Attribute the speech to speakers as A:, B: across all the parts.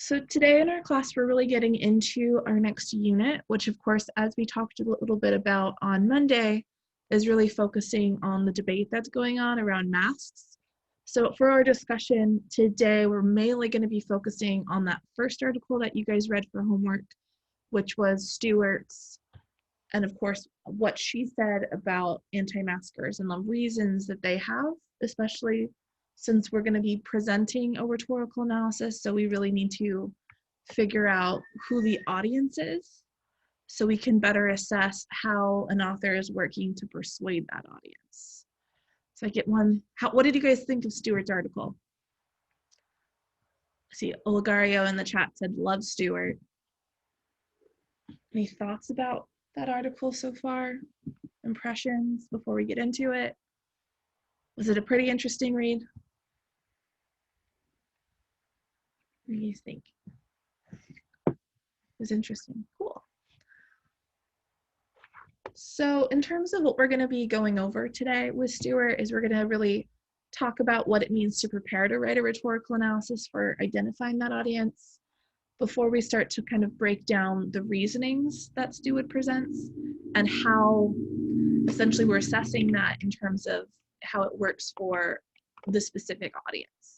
A: So today in our class, we're really getting into our next unit, which of course, as we talked a little bit about on Monday, is really focusing on the debate that's going on around masks. So for our discussion today, we're mainly going to be focusing on that first article that you guys read for homework, which was Stewart's, and of course, what she said about anti-maskers and the reasons that they have, especially since we're going to be presenting a rhetorical analysis. So we really need to figure out who the audience is so we can better assess how an author is working to persuade that audience. So I get one. What did you guys think of Stewart's article? See, Olegario in the chat said, love Stewart. Any thoughts about that article so far? Impressions before we get into it? Was it a pretty interesting read? What do you think? It was interesting. Cool. So in terms of what we're going to be going over today with Stewart is we're going to really talk about what it means to prepare to write a rhetorical analysis for identifying that audience before we start to kind of break down the reasonings that Stewart presents and how essentially we're assessing that in terms of how it works for the specific audience.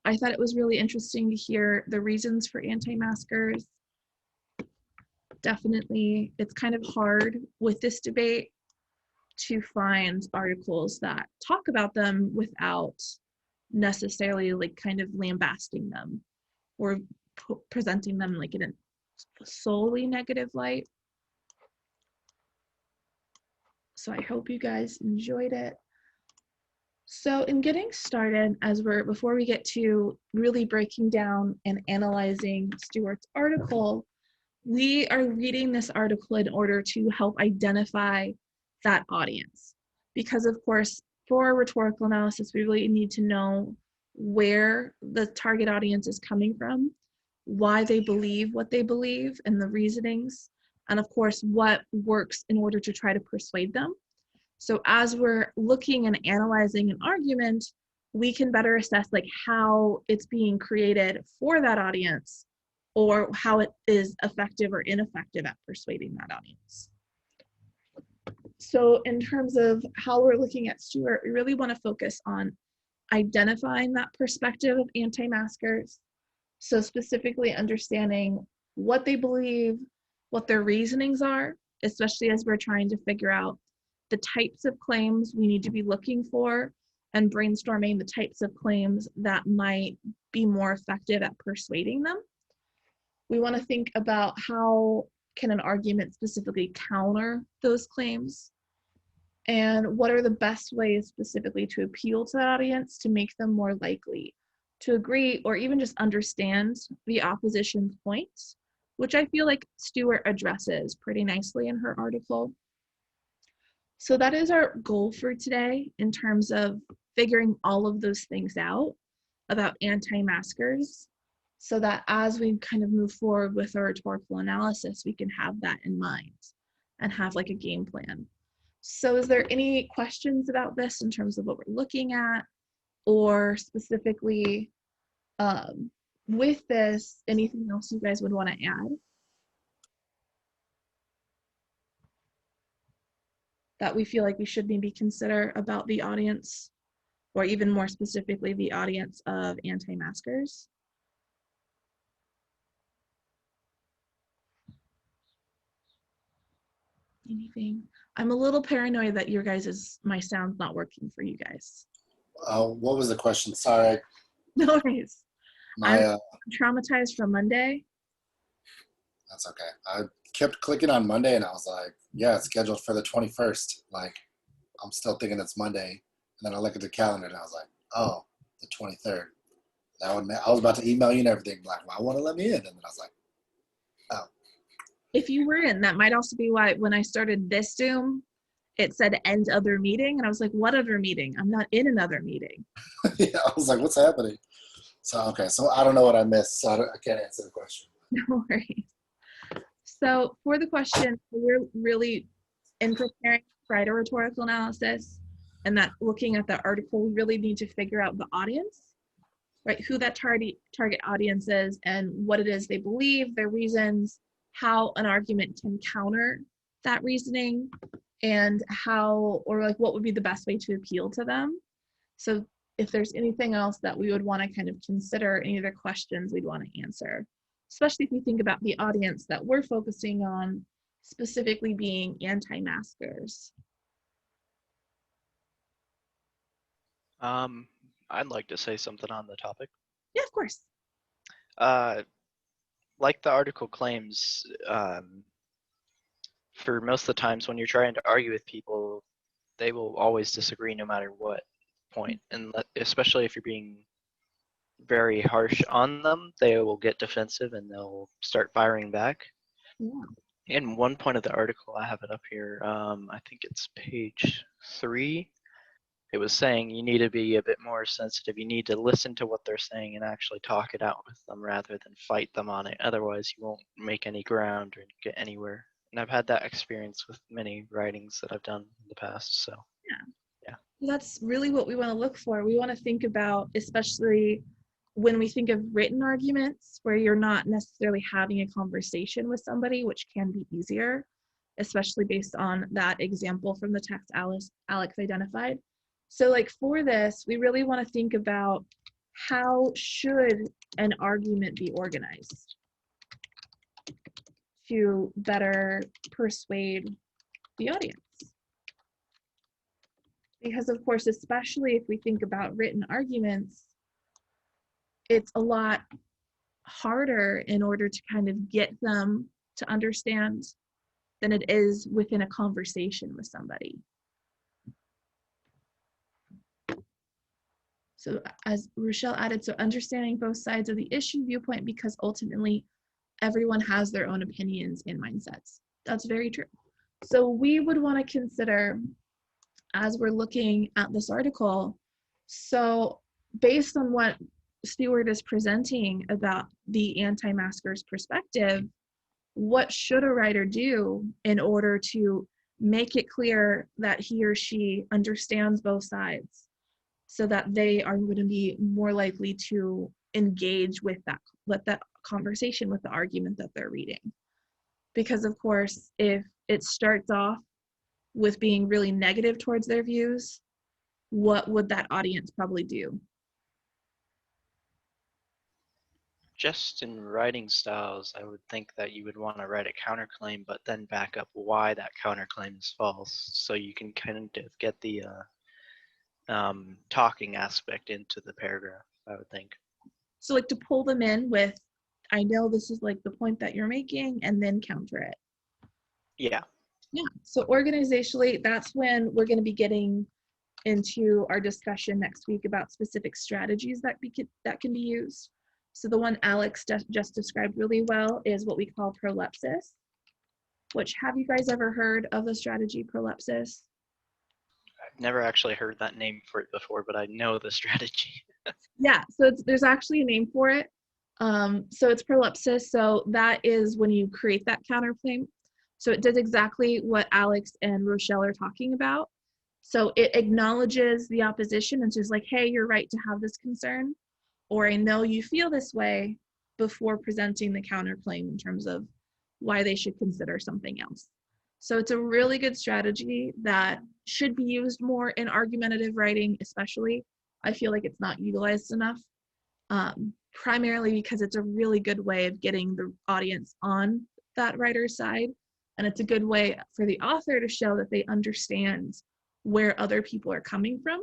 A: I thought it was really interesting to hear the reasons for anti-maskers. Definitely, it's kind of hard with this debate to find articles that talk about them without necessarily like kind of lambasting them or presenting them like in a solely negative light. So I hope you guys enjoyed it. So in getting started, before we get to really breaking down and analyzing Stewart's article, we are reading this article in order to help identify that audience. Because of course, for rhetorical analysis, we really need to know where the target audience is coming from, why they believe what they believe and the reasonings, and of course, what works in order to try to persuade them. So as we're looking and analyzing an argument, we can better assess like how it's being created for that audience or how it is effective or ineffective at persuading that audience. So in terms of how we're looking at Stewart, we really want to focus on identifying that perspective of anti-maskers. So specifically understanding what they believe, what their reasonings are, especially as we're trying to figure out the types of claims we need to be looking for and brainstorming the types of claims that might be more effective at persuading them. We want to think about how can an argument specifically counter those claims and what are the best ways specifically to appeal to that audience to make them more likely to agree or even just understand the opposition's points, which I feel like Stewart addresses pretty nicely in her article. So that is our goal for today in terms of figuring all of those things out about anti-maskers so that as we kind of move forward with our rhetorical analysis, we can have that in mind and have like a game plan. So is there any questions about this in terms of what we're looking at or specifically with this, anything else you guys would want to add? That we feel like we should maybe consider about the audience, or even more specifically, the audience of anti-maskers? Anything? I'm a little paranoid that my sound's not working for you guys.
B: What was the question? Sorry.
A: No worries. I'm traumatized from Monday.
B: That's okay. I kept clicking on Monday and I was like, yeah, it's scheduled for the 21st. Like, I'm still thinking it's Monday. And then I look at the calendar and I was like, oh, the 23rd. I was about to email you and everything, like, well, I want to let me in. And then I was like, oh.
A: If you were in, that might also be why when I started this Zoom, it said end other meeting. And I was like, what other meeting? I'm not in another meeting.
B: Yeah, I was like, what's happening? So, okay. So I don't know what I missed. So I can't answer the question.
A: No worries. So for the question, we're really in preparing to write a rhetorical analysis and that looking at the article, we really need to figure out the audience. right? Who that target audience is and what it is they believe, their reasons, how an argument can counter that reasoning, and how, or like what would be the best way to appeal to them. So if there's anything else that we would want to kind of consider, any other questions we'd want to answer, especially if we think about the audience that we're focusing on, specifically being anti-maskers.
C: I'd like to say something on the topic.
A: Yeah, of course.
C: Like the article claims, for most of the times when you're trying to argue with people, they will always disagree no matter what point. And especially if you're being very harsh on them, they will get defensive and they'll start firing back.
A: Yeah.
C: In one point of the article, I have it up here, I think it's page 3, it was saying you need to be a bit more sensitive. You need to listen to what they're saying and actually talk it out with them rather than fight them on it. Otherwise, you won't make any ground or get anywhere. And I've had that experience with many writings that I've done in the past. So yeah.
A: That's really what we want to look for. We want to think about, especially when we think of written arguments where you're not necessarily having a conversation with somebody, which can be easier, especially based on that example from the text Alex identified. So like for this, we really want to think about how should an argument be organized to better persuade the audience. Because of course, especially if we think about written arguments, it's a lot harder in order to kind of get them to understand than it is within a conversation with somebody. So as Rochelle added, so understanding both sides of the issue viewpoint, because ultimately everyone has their own opinions and mindsets. That's very true. So we would want to consider, as we're looking at this article, so based on what Stewart is presenting about the anti-maskers perspective, what should a writer do in order to make it clear that he or she understands both sides so that they are going to be more likely to engage with that conversation, with the argument that they're reading? Because of course, if it starts off with being really negative towards their views, what would that audience probably do?
C: Just in writing styles, I would think that you would want to write a counterclaim, but then back up why that counterclaim is false, so you can kind of get the talking aspect into the paragraph, I would think.
A: So like to pull them in with, I know this is like the point that you're making, and then counter it.
C: Yeah.
A: Yeah, so organizationally, that's when we're going to be getting into our discussion next week about specific strategies that can be used. So the one Alex just described really well is what we call prolepsis, which, have you guys ever heard of the strategy prolepsis?
C: I've never actually heard that name for it before, but I know the strategy.
A: Yeah, so there's actually a name for it. So it's prolepsis. So that is when you create that counterclaim. So it does exactly what Alex and Rochelle are talking about. So it acknowledges the opposition and says like, hey, you're right to have this concern, or I know you feel this way, before presenting the counterclaim in terms of why they should consider something else. So it's a really good strategy that should be used more in argumentative writing, especially. I feel like it's not utilized enough, primarily because it's a really good way of getting the audience on that writer's side. And it's a good way for the author to show that they understand where other people are coming from.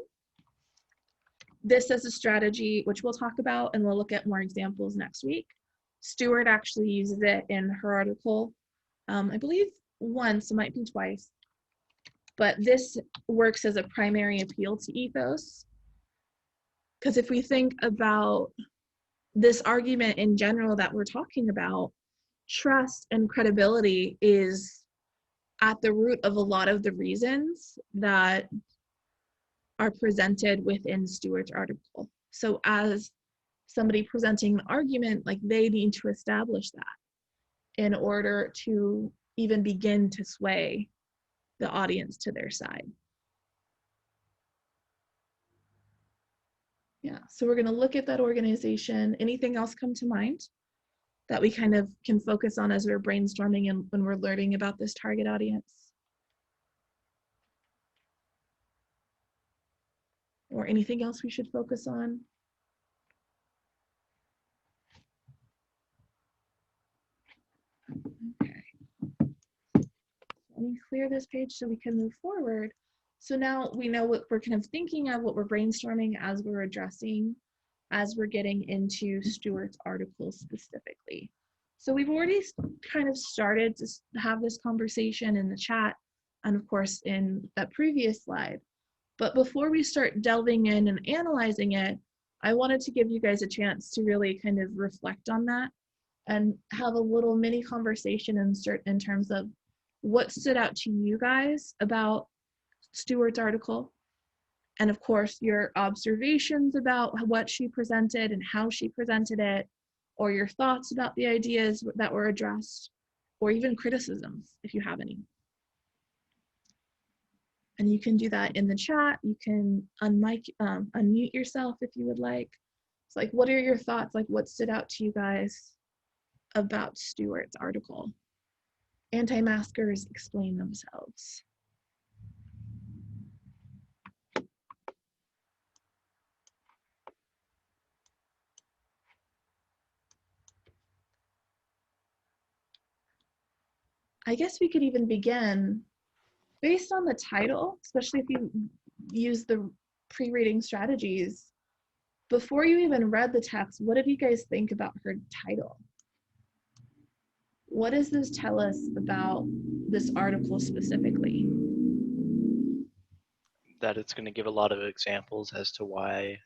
A: This is a strategy which we'll talk about, and we'll look at more examples next week. Stewart actually uses it in her article, I believe once, it might be twice. But this works as a primary appeal to ethos. Because if we think about this argument in general that we're talking about, trust and credibility is at the root of a lot of the reasons that are presented within Stewart's article. So as somebody presenting the argument, like they need to establish that in order to even begin to sway the audience to their side. Yeah, so we're going to look at that organization. Anything else come to mind that we kind of can focus on as we're brainstorming and when we're learning about this target audience? Or anything else we should focus on? Okay. Let me clear this page so we can move forward. So now we know what we're kind of thinking of, what we're brainstorming as we're addressing, as we're getting into Stuart's article specifically. So we've already kind of started to have this conversation in the chat and of course in that previous slide. But before we start delving in and analyzing it, I wanted to give you guys a chance to really kind of reflect on that and have a little mini conversation in terms of what stood out to you guys about Stuart's article, and of course your observations about what she presented and how she presented it, or your thoughts about the ideas that were addressed, or even criticisms if you have any. And you can do that in the chat. You can unmute yourself if you would like. It's like, what are your thoughts? Like, what stood out to you guys about Stuart's article? Anti-maskers explain themselves. I guess we could even begin based on the title, especially if you use the pre-reading strategies. Before you even read the text, what did you guys think about her title? What does this tell us about this article specifically?
C: That it's going to give a lot of examples as to why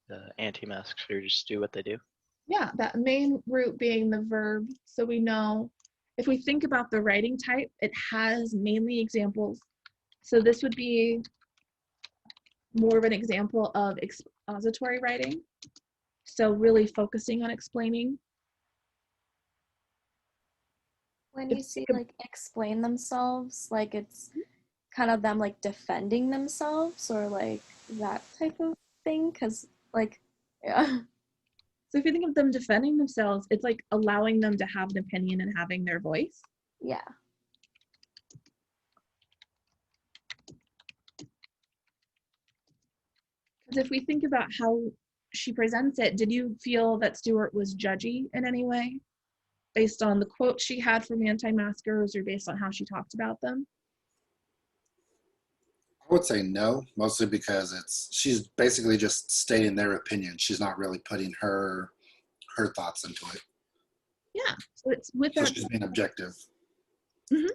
C: the anti-maskers do what they do.
A: Yeah, that main root being the verb. So we know if we think about the writing type, it has mainly examples. So this would be more of an example of expository writing. So really focusing on explaining.
D: When you see like explain themselves, like it's kind of them like defending themselves or like that type of thing, because like, yeah.
A: So if you think of them defending themselves, it's like allowing them to have an opinion and having their voice.
D: Yeah.
A: Because if we think about how she presents it, did you feel that Stuart was judgy in any way based on the quotes she had from anti-maskers or based on how she talked about them?
B: I would say no, mostly because she's basically just stating their opinion. She's not really putting her thoughts into it.
A: Yeah, so it's with
B: So
A: that.
B: she's being objective.
A: Mm-hmm.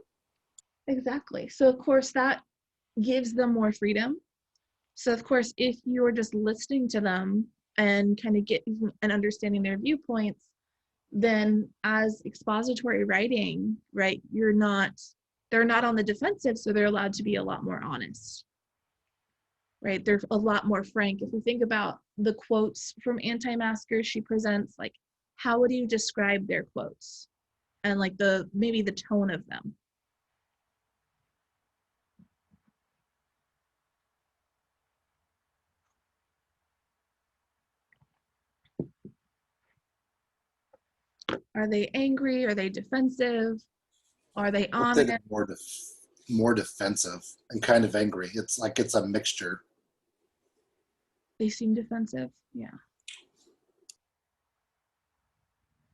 A: Exactly. So of course that gives them more freedom. So of course, if you're just listening to them and kind of getting and understanding their viewpoints, then as expository writing, right, they're not on the defensive, so they're allowed to be a lot more honest, right? They're a lot more frank. If we think about the quotes from anti-maskers she presents, like, how would you describe their quotes? And like maybe the tone of them. Are they angry? Are they defensive? Are they
B: I would say
A: honest?
B: they're more defensive and kind of angry. It's like it's a mixture.
A: They seem defensive. Yeah.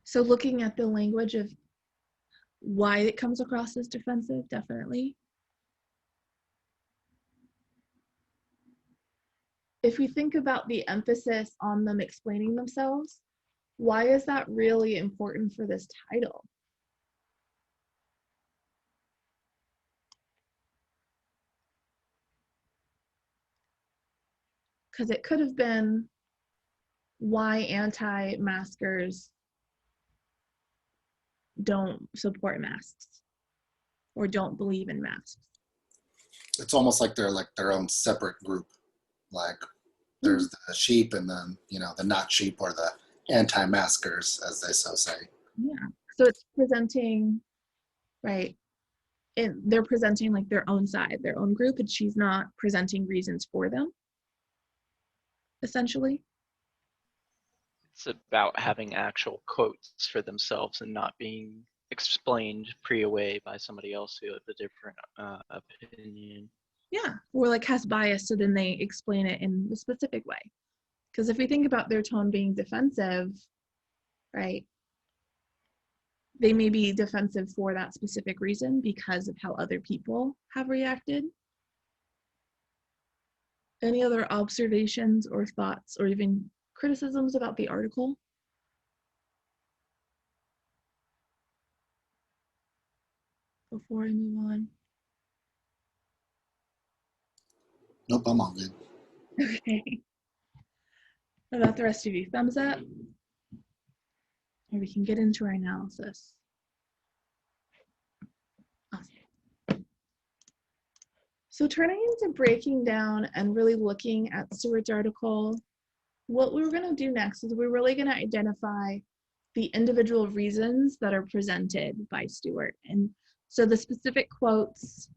A: So looking at the language of why it comes across as defensive, definitely. If we think about the emphasis on them explaining themselves, why is that really important for this title? Because it could have been why anti-maskers don't support masks or don't believe in masks.
B: It's almost like they're like their own separate group. Like there's the sheep and then, the not sheep or the anti-maskers, as they so say.
A: Yeah. So it's presenting, right? They're presenting like their own side, their own group, and she's not presenting reasons for them, essentially.
C: It's about having actual quotes for themselves and not being explained pre-away by somebody else who has a different opinion.
A: Yeah, or like has bias, so then they explain it in a specific way. Because if we think about their tone being defensive, right, they may be defensive for that specific reason because of how other people have reacted. Any other observations or thoughts or even criticisms about the article? Before I move on.
B: Nope, I'm all good.
A: Okay. How about the rest of you? Thumbs up? Or we can get into our analysis. Awesome. So turning into breaking down and really looking at Stewart's article, what we're going to do next is we're really going to identify the individual reasons that are presented by Stewart. And so the specific quotes,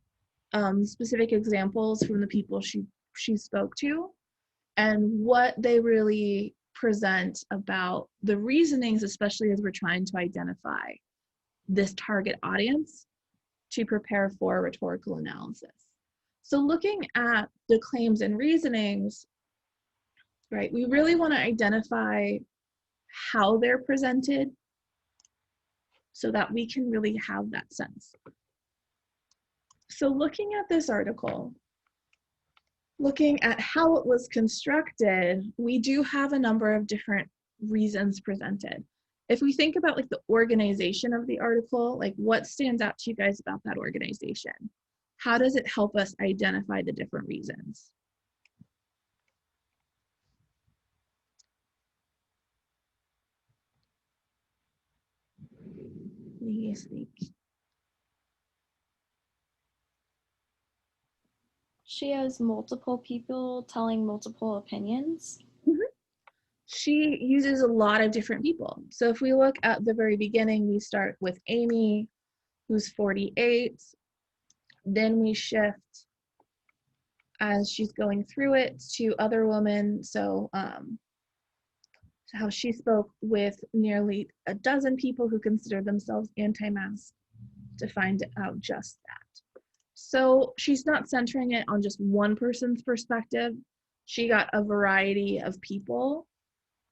A: specific examples from the people she spoke to, and what they really present about the reasonings, especially as we're trying to identify this target audience to prepare for rhetorical analysis. So looking at the claims and reasonings, right, we really want to identify how they're presented so that we can really have that sense. So looking at this article, looking at how it was constructed, we do have a number of different reasons presented. If we think about like the organization of the article, like what stands out to you guys about that organization? How does it help us identify the different reasons? What do you guys think?
D: She has multiple people telling multiple opinions.
A: She uses a lot of different people. So if we look at the very beginning, we start with Amy, who's 48. Then we shift as she's going through it to other women. So how she spoke with nearly a dozen people who consider themselves anti-mask to find out just that. So she's not centering it on just one person's perspective. She got a variety of people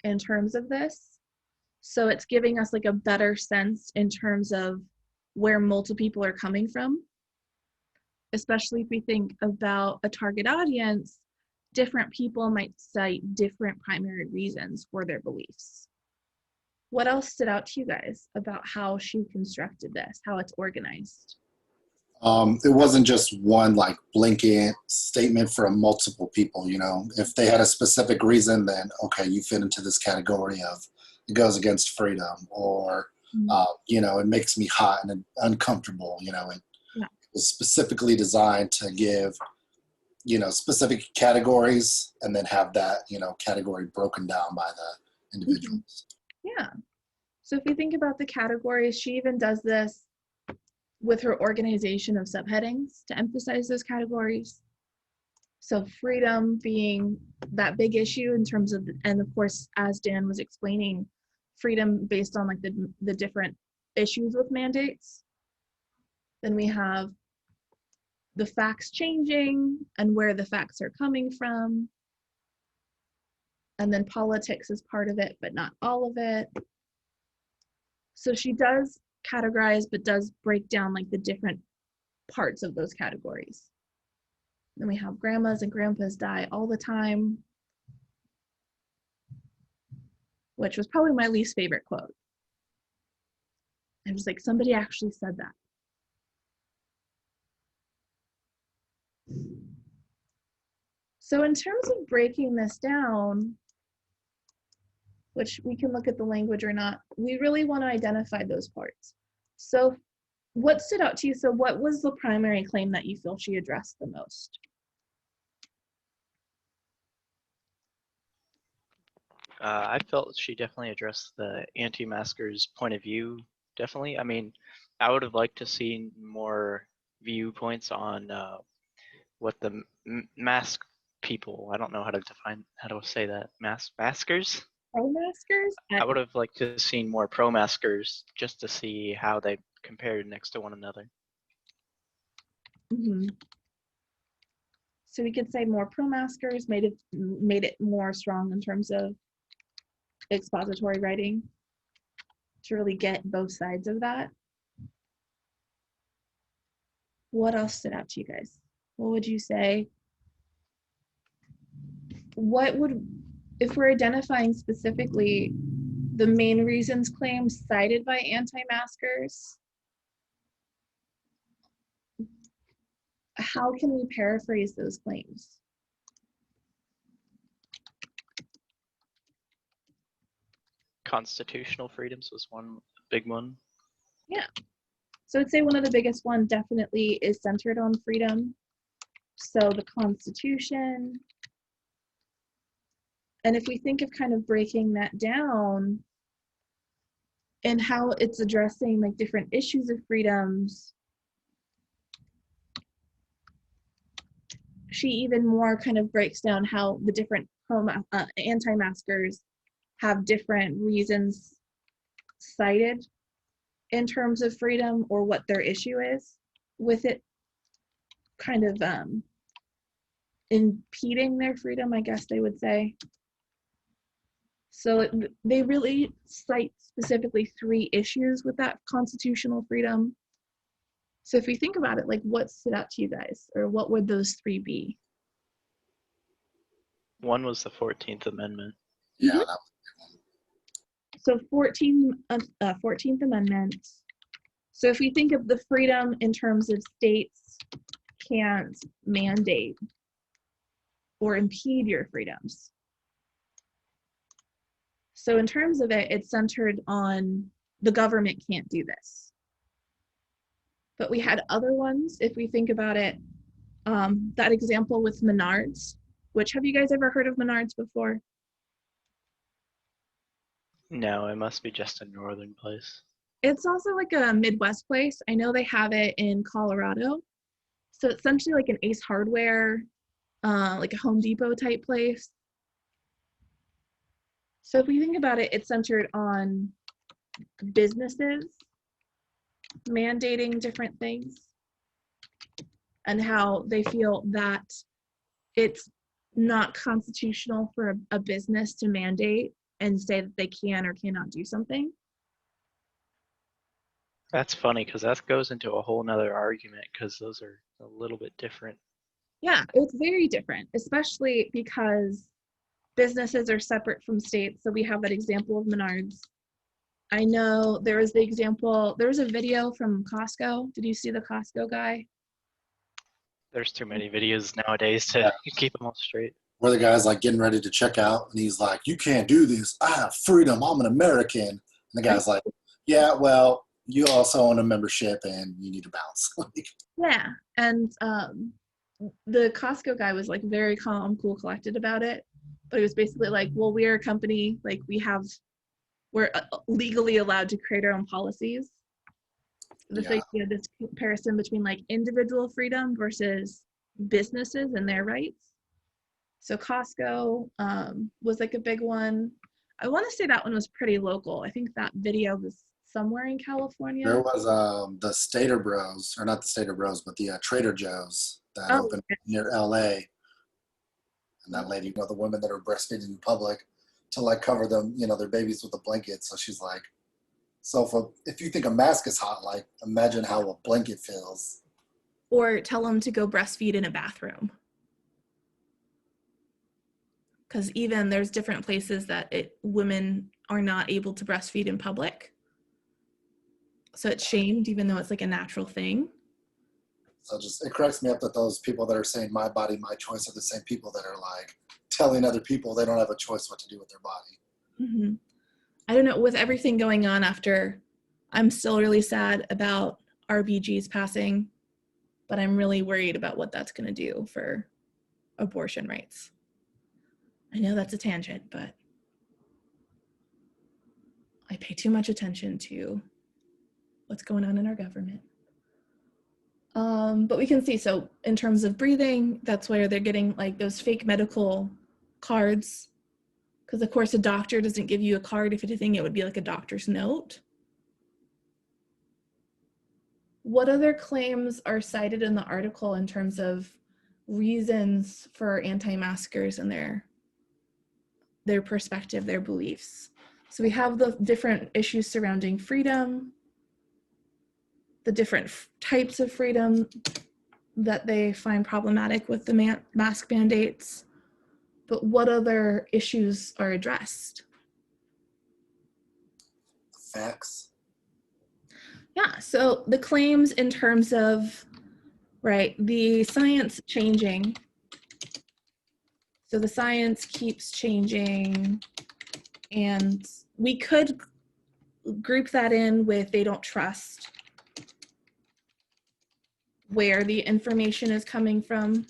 A: in terms of this. So it's giving us like a better sense in terms of where multiple people are coming from, especially if we think about a target audience. Different people might cite different primary reasons for their beliefs. What else stood out to you guys about how she constructed this, how it's organized?
B: It wasn't just one like blanket statement for multiple people. You know, if they had a specific reason, then okay, you fit into this category of it goes against freedom, or you know, it makes me hot and uncomfortable. You know, it was specifically designed to give, you know, specific categories and then have that, you know, category broken down by the individuals.
A: Yeah. So if you think about the categories, she even does this with her organization of subheadings to emphasize those categories. So freedom being that big issue in terms of, and of course, as Dan was explaining, freedom based on like the different issues with mandates. Then we have the facts changing and where the facts are coming from. And then politics is part of it, but not all of it. So she does categorize, but does break down like the different parts of those categories. Then we have grandmas and grandpas die all the time, which was probably my least favorite quote. I was like, somebody actually said that. So in terms of breaking this down, which we can look at the language or not, we really want to identify those parts. So what stood out to you? So what was the primary claim that you feel she addressed the most?
C: I felt she definitely addressed the anti-maskers' point of view. Definitely. I mean, I would have liked to see more viewpoints on what the mask people. I don't know how to say that. Maskers.
A: Pro-maskers?
C: I would have liked to have seen more pro-maskers just to see how they compared next to one another.
A: Mhm. So we could say more pro-maskers, made it more strong in terms of expository writing to really get both sides of that. What else stood out to you guys? What would you say? If we're identifying specifically the main reasons claims cited by anti-maskers, how can we paraphrase those claims?
C: Constitutional freedoms was one big one.
A: Yeah. So I'd say one of the biggest one definitely is centered on freedom. So the Constitution. And if we think of kind of breaking that down and how it's addressing like different issues of freedoms, she even more kind of breaks down how the different anti-maskers have different reasons cited in terms of freedom or what their issue is with it kind of impeding their freedom, I guess they would say. So they really cite specifically 3 issues with that constitutional freedom. So if we think about it, like what stood out to you guys, or what would those 3 be?
C: One was the 14th Amendment.
B: Yeah,
A: Mhm.
B: that was
A: So 14th Amendment. So if we think of the freedom in terms of states can't mandate or impede your freedoms. So in terms of it, it's centered on the government can't do this. But we had other ones, if we think about it, that example with Menards, which have you guys ever heard of Menards before?
C: No, it must be just a northern place.
A: It's also like a Midwest place. I know they have it in Colorado. So it's essentially like an Ace Hardware, like a Home Depot type place. So if we think about it, it's centered on businesses mandating different things and how they feel that it's not constitutional for a business to mandate and say that they can or cannot do something.
C: That's funny because that goes into a whole nother argument because those are a little bit different.
A: Yeah, it's very different, especially because businesses are separate from states. So we have that example of Menards. I know there was a video from Costco. Did you see the Costco guy?
C: There's too many videos nowadays to
B: Yeah.
C: keep them all straight.
B: where the guy's like getting ready to check out and he's like, "You can't do this. I have freedom. I'm an American." And the guy's like, "Yeah, well, you also own a membership and you need to bounce."
A: Yeah, and the Costco guy was like very calm, cool, collected about it. But he was basically like, well, we're a company, like we're legally allowed to create our own policies. This
B: Yeah.
A: idea, this comparison between like individual freedom versus businesses and their rights. So Costco was like a big one. I want to say that one was pretty local. I think that video was somewhere in California.
B: There was the Stater Bros, or not the Stater Bros, but the Trader Joe's that
A: Oh,
B: opened
A: okay.
B: near LA. And that lady, the women that are breastfeeding in public to like cover them, their babies with a blanket. So she's like, so if you think a mask is hot, like imagine how a blanket feels.
A: Or tell them to go breastfeed in a bathroom. Because even there's different places that women are not able to breastfeed in public. So it's shamed, even though it's like a natural thing.
B: So it cracks me up that those people that are saying my body, my choice are the same people that are like telling other people they don't have a choice what to do with their body.
A: Mm-hmm. I don't know, with everything going on after, I'm still really sad about RBG's passing, but I'm really worried about what that's going to do for abortion rights. I know that's a tangent, but I pay too much attention to what's going on in our government. But we can see, so in terms of breathing, that's where they're getting like those fake medical cards Because of course a doctor doesn't give you a card. If anything, it would be like a doctor's note. What other claims are cited in the article in terms of reasons for anti-maskers and their perspective, their beliefs? So we have the different issues surrounding freedom, the different types of freedom that they find problematic with the mask mandates. But what other issues are addressed?
B: Facts.
A: Yeah, so the claims in terms of, right, the science changing. So the science keeps changing, and we could group that in with they don't trust where the information is coming from.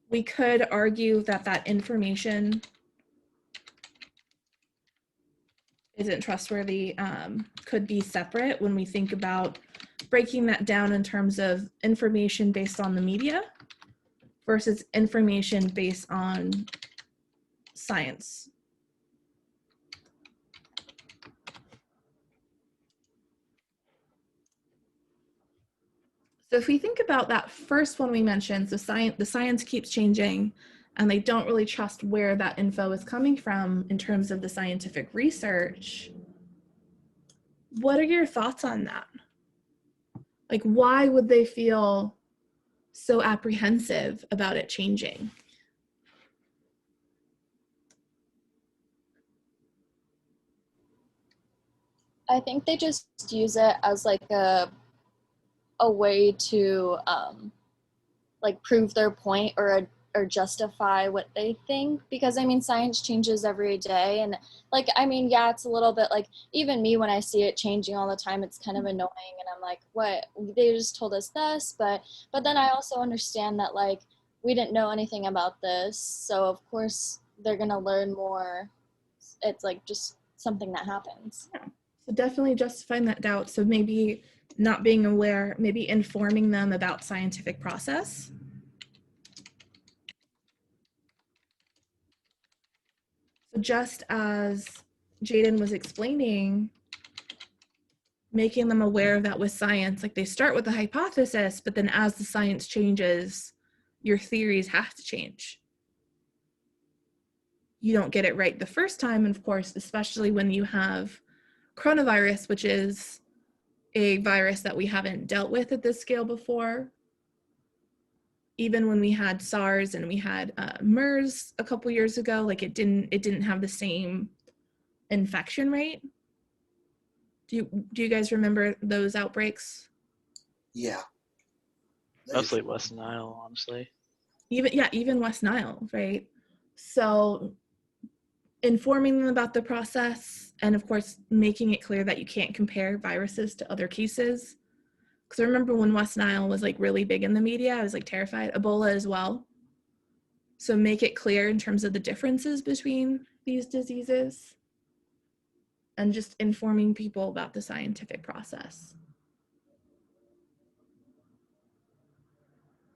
A: We could argue that that information isn't trustworthy, could be separate when we think about breaking that down in terms of information based on the media versus information based on science. So if we think about that first one we mentioned, so the science keeps changing and they don't really trust where that info is coming from in terms of the scientific research. What are your thoughts on that? Like, why would they feel so apprehensive about it changing?
D: I think they just use it as like a way to like prove their point or justify what they think, because I mean science changes every day, and like I mean yeah, it's a little bit like even me when I see it changing all the time, it's kind of annoying, and I'm like, what, they just told us this, but then I also understand that like we didn't know anything about this, so of course they're gonna learn more. It's like just something that happens.
A: Yeah. So definitely justifying that doubt. So maybe not being aware, maybe informing them about scientific process. So just as Jaden was explaining, making them aware of that with science, like they start with a hypothesis, but then as the science changes, your theories have to change. You don't get it right the first time, and of course, especially when you have coronavirus, which is a virus that we haven't dealt with at this scale before. Even when we had SARS and we had MERS a couple years ago, like it didn't have the same infection rate. Do you guys remember those outbreaks?
B: Yeah.
C: Mostly West Nile, honestly.
A: Even West Nile, right? So informing them about the process, and of course making it clear that you can't compare viruses to other cases. Because I remember when West Nile was like really big in the media, I was like terrified. Ebola as well. So make it clear in terms of the differences between these diseases, and just informing people about the scientific process.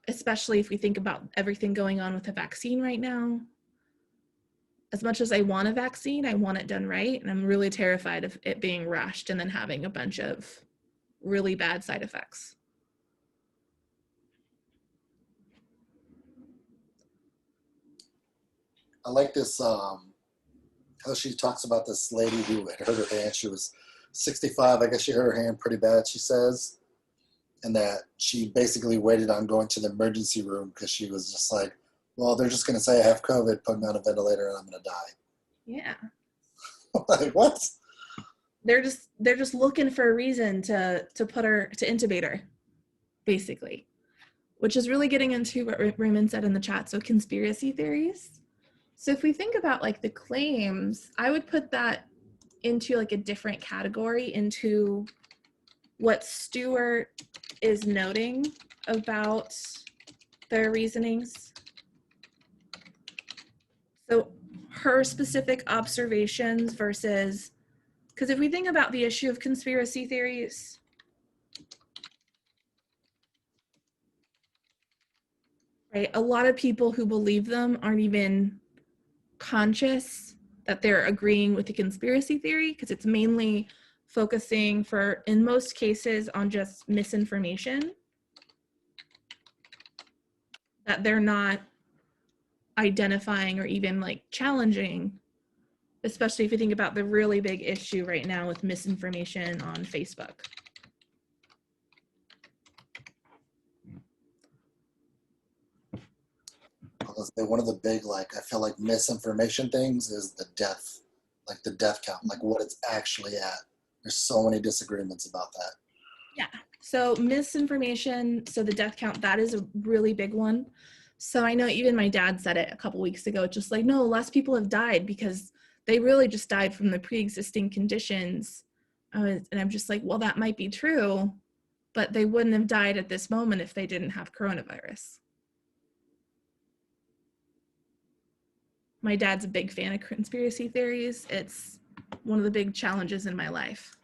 A: Especially if we think about everything going on with the vaccine right now. As much as I want a vaccine, I want it done right. And I'm really terrified of it being rushed and then having a bunch of really bad side effects.
B: I like this, how she talks about this lady who had hurt her hand. She was 65. I guess she hurt her hand pretty bad, she says. And that she basically waited on going to the emergency room because she was just like, well, they're just going to say I have COVID, put me on a ventilator, and I'm going to die.
A: Yeah.
B: Like, what?
A: They're just looking for a reason to put her, to intubate her, basically. Which is really getting into what Raymond said in the chat, so conspiracy theories. So if we think about like the claims, I would put that into like a different category, into what Stewart is noting about their reasonings. So her specific observations versus, because if we think about the issue of conspiracy theories, Right? A lot of people who believe them aren't even conscious that they're agreeing with the conspiracy theory because it's mainly focusing for, in most cases, on just misinformation that they're not identifying or even like challenging, especially if you think about the really big issue right now with misinformation on Facebook.
B: One of the big, like, I feel like misinformation things is the death, like the death count, like what it's actually at. There's so many disagreements about that.
A: Yeah. So misinformation, so the death count, that is a really big one. So I know even my dad said it a couple weeks ago, just like, no, less people have died because they really just died from the pre-existing conditions. And I'm just like, well, that might be true, but they wouldn't have died at this moment if they didn't have coronavirus. My dad's a big fan of conspiracy theories. It's one of the big challenges in my life,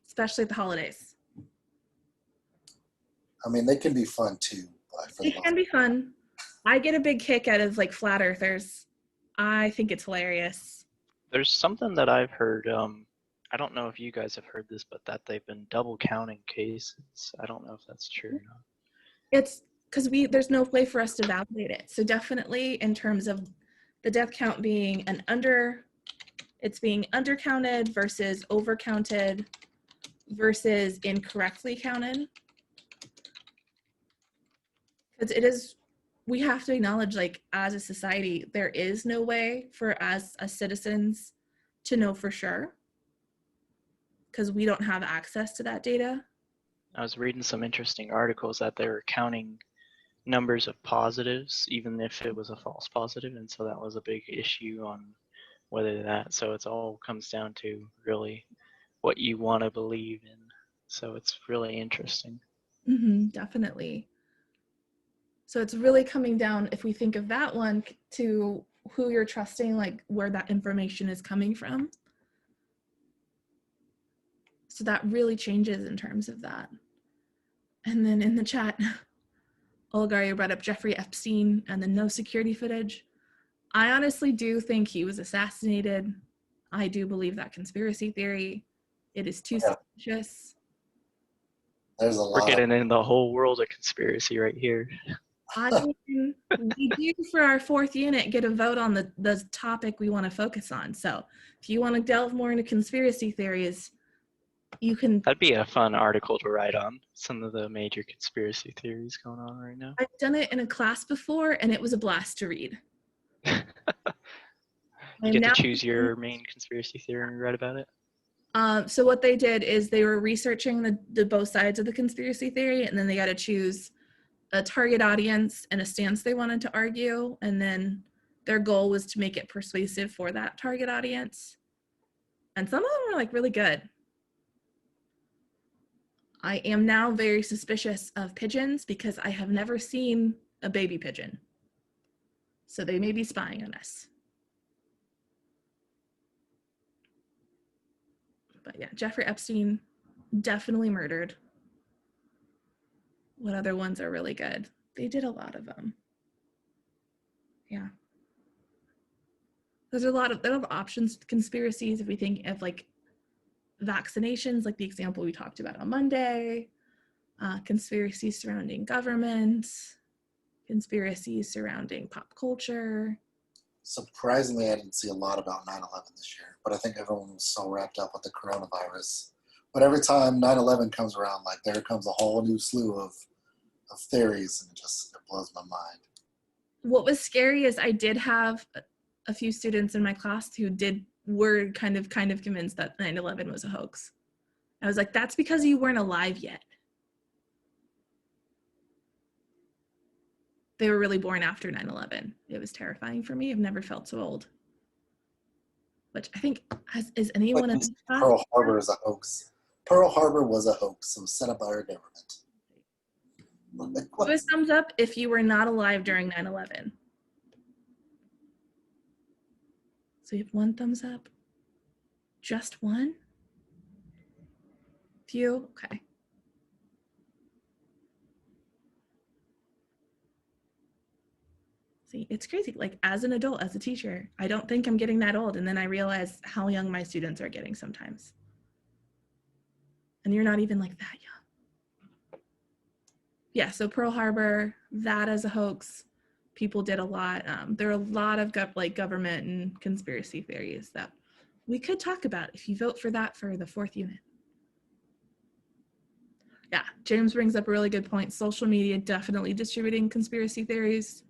A: especially at the holidays.
B: I mean, they can be fun too, but for the
A: It
B: most
A: can be fun. I get a big kick out of like flat earthers. I think it's hilarious.
C: There's something that I've heard. I don't know if you guys have heard this, but that they've been double counting cases. I don't know if that's true or not.
A: It's because there's no way for us to validate it. So definitely in terms of the death count being it's being undercounted versus overcounted versus incorrectly counted. Because we have to acknowledge, like, as a society, there is no way for us as citizens to know for sure because we don't have access to that data.
C: I was reading some interesting articles that they were counting numbers of positives, even if it was a false positive, and so that was a big issue on whether that. So it's all comes down to really what you want to believe in. So it's really interesting.
A: Definitely. So it's really coming down, if we think of that one, to who you're trusting, like where that information is coming from. So that really changes in terms of that. And then in the chat, Olgar, you brought up Jeffrey Epstein and the no security footage. I honestly do think he was assassinated. I do believe that conspiracy theory. It is too suspicious.
B: there's a
C: We're
B: lot of
C: getting in the whole world of conspiracy right here.
A: I mean, we do for our fourth unit get a vote on the topic we want to focus on. So if you want to delve more into conspiracy theories, you can.
C: That'd be a fun article to write on some of the major conspiracy theories going on right now.
A: I've done it in a class before, and it was a blast to read.
C: You get to choose your main conspiracy theory and write about it?
A: So what they did is they were researching the both sides of the conspiracy theory, and then they got to choose a target audience and a stance they wanted to argue, and then their goal was to make it persuasive for that target audience. And some of them were like really good. I am now very suspicious of pigeons because I have never seen a baby pigeon. So they may be spying on us. But yeah, Jeffrey Epstein, definitely murdered. What other ones are really good? They did a lot of them. Yeah. There's a lot of options to conspiracies if we think of like vaccinations, like the example we talked about on Monday, conspiracies surrounding government, conspiracies surrounding pop culture.
B: Surprisingly, I didn't see a lot about 9/11 this year, but I think everyone was so wrapped up with the coronavirus. But every time 9/11 comes around, like there comes a whole new slew of theories, and it blows my mind.
A: What was scary is I did have a few students in my class who were kind of convinced that 9/11 was a hoax. I was like, that's because you weren't alive yet. They were really born after 9/11. It was terrifying for me. I've never felt so old. Which I think, is anyone in this class?
B: Pearl Harbor is a hoax. Pearl Harbor was a hoax. It was set up by our government.
A: Give a thumbs up if you were not alive during 9/11. So you have one thumbs up? Just one? Few? Okay. See, it's crazy. Like as an adult, as a teacher, I don't think I'm getting that old. And then I realize how young my students are getting sometimes. And you're not even like that young. Yeah, so Pearl Harbor, that as a hoax, people did a lot. There are a lot of government and conspiracy theories that we could talk about if you vote for that for the 4th unit. Yeah, James brings up a really good point. Social media definitely distributing conspiracy theories.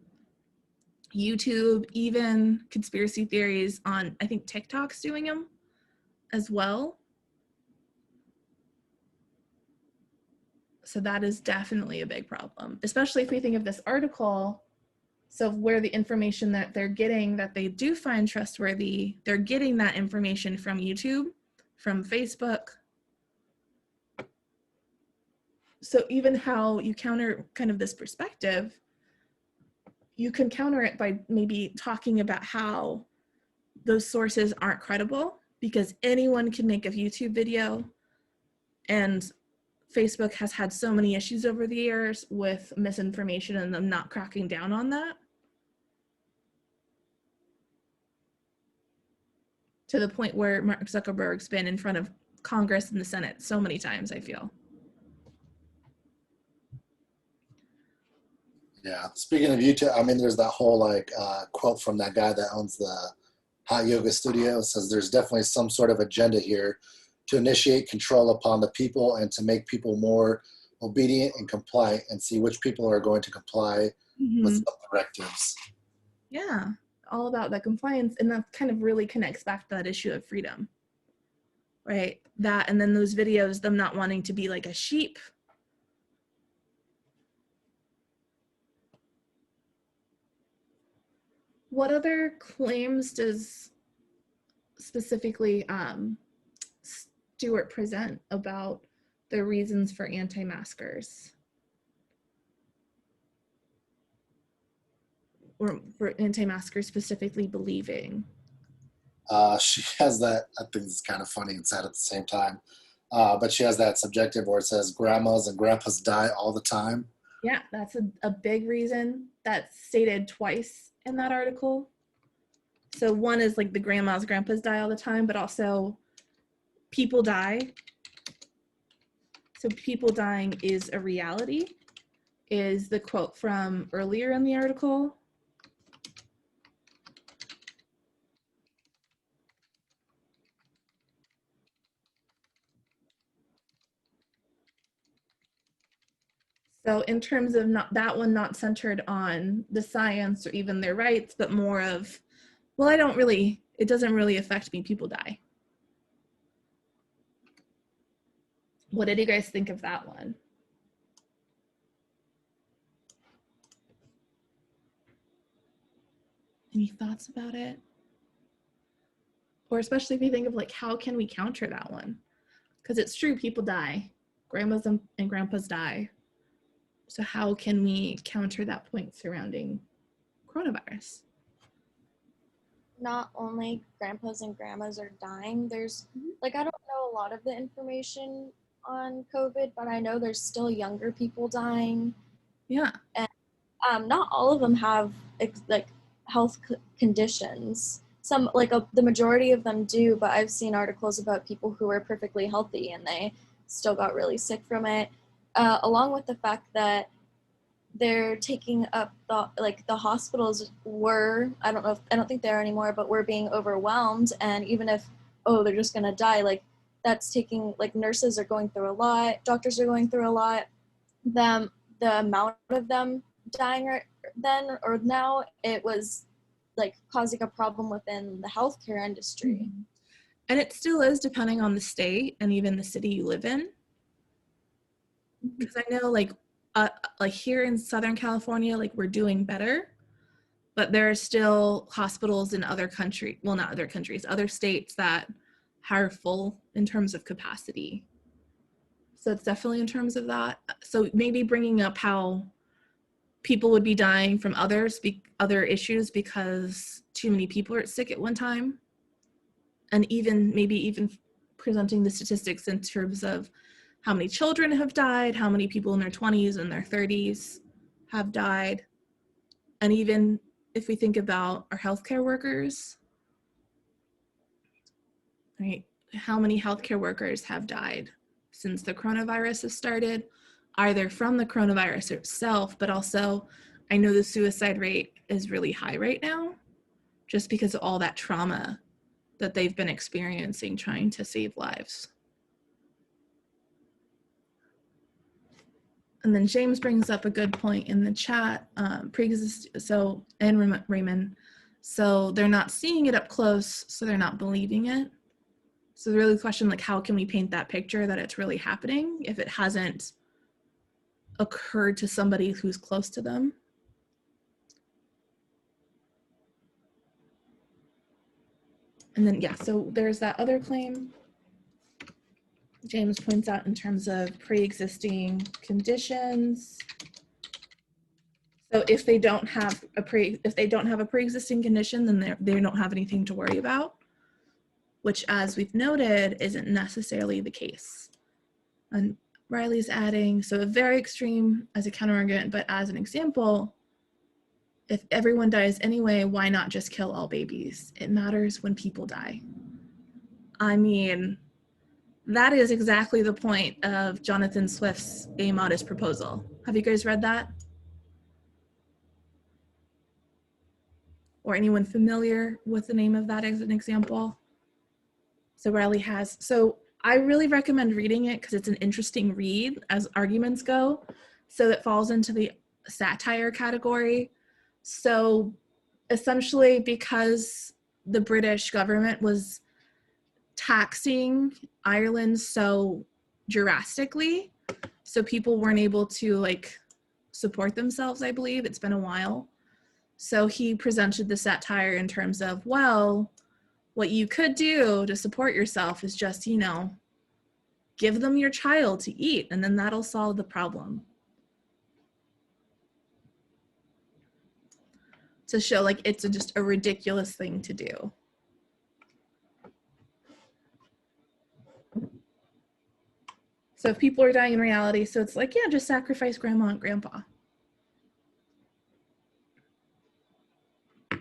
A: YouTube, even conspiracy theories on, I think TikTok's doing them as well. So that is definitely a big problem, especially if we think of this article. So where the information that they're getting that they do find trustworthy, they're getting that information from YouTube, from Facebook. So even how you counter kind of this perspective, you can counter it by maybe talking about how those sources aren't credible because anyone can make a YouTube video, and Facebook has had so many issues over the years with misinformation and them not cracking down on that. To the point where Mark Zuckerberg's been in front of Congress and the Senate so many times, I feel.
B: Yeah. Speaking of YouTube, I mean, there's that whole like quote from that guy that owns the hot yoga studio. It says there's definitely some sort of agenda here to initiate control upon the people and to make people more obedient and compliant, and see which people are going to comply with some directives.
A: Yeah, all about that compliance, and that kind of really connects back to that issue of freedom, right? That, and then those videos, them not wanting to be like a sheep. What other claims does specifically Stewart present about the reasons for anti-maskers? Or for anti-maskers specifically believing?
B: She has that, I think it's kind of funny and sad at the same time, but she has that subjective where it says grandmas and grandpas die all the time.
A: Yeah, that's a big reason that's stated twice in that article. So one is like the grandmas, grandpas die all the time, but also people die. So people dying is a reality, is the quote from earlier in the article. So in terms of not that one, not centered on the science or even their rights, but more of, well, it doesn't really affect me, people die. What did you guys think of that one? Any thoughts about it? Or especially if you think of like, how can we counter that one? Because it's true, people die. Grandmas and grandpas die. So how can we counter that point surrounding coronavirus?
D: Not only grandpas and grandmas are dying, there's like, I don't know a lot of the information on COVID, but I know there's still younger people dying.
A: Yeah.
D: And not all of them have like health conditions. Some the majority of them do, but I've seen articles about people who were perfectly healthy and they still got really sick from it. Along with the fact that they're taking up the hospitals were, I don't think they are anymore, but we're being overwhelmed. And even if, they're just gonna die, like that's taking, like nurses are going through a lot, doctors are going through a lot. The amount of them dying right then or now, it was like causing a problem within the healthcare industry.
A: Mm-hmm. And it still is, depending on the state and even the city you live in. Because I know like here in Southern California, like we're doing better, but there are still hospitals in other countries, well, not other countries, other states that are full in terms of capacity. So it's definitely in terms of that. So maybe bringing up how people would be dying from other issues because too many people are sick at one time. And maybe even presenting the statistics in terms of how many children have died, how many people in their 20s and their 30s have died, and even if we think about our healthcare workers, right? How many healthcare workers have died since the coronavirus has started, either from the coronavirus itself, but also I know the suicide rate is really high right now just because of all that trauma that they've been experiencing trying to save lives. And then James brings up a good point in the chat, and Raymond, so they're not seeing it up close, so they're not believing it. So the really question, like, how can we paint that picture that it's really happening if it hasn't occurred to somebody who's close to them? And then, yeah, so there's that other claim James points out in terms of pre-existing conditions. So if they don't have a pre-existing condition, then they don't have anything to worry about, which, as we've noted, isn't necessarily the case. And Riley's adding, so a very extreme as a counter-argument, but as an example, if everyone dies anyway, why not just kill all babies? It matters when people die. I mean, that is exactly the point of Jonathan Swift's A Modest Proposal. Have you guys read that? Or anyone familiar with the name of that as an example? So Riley has. So I really recommend reading it because it's an interesting read as arguments go. So that falls into the satire category. So essentially, because the British government was taxing Ireland so drastically, so people weren't able to like support themselves, I believe. It's been a while. So he presented the satire in terms of, well, what you could do to support yourself is just, you know, give them your child to eat, and then that'll solve the problem. To show like it's just a ridiculous thing to do. So if people are dying in reality, so it's like, yeah, just sacrifice grandma and grandpa.
B: I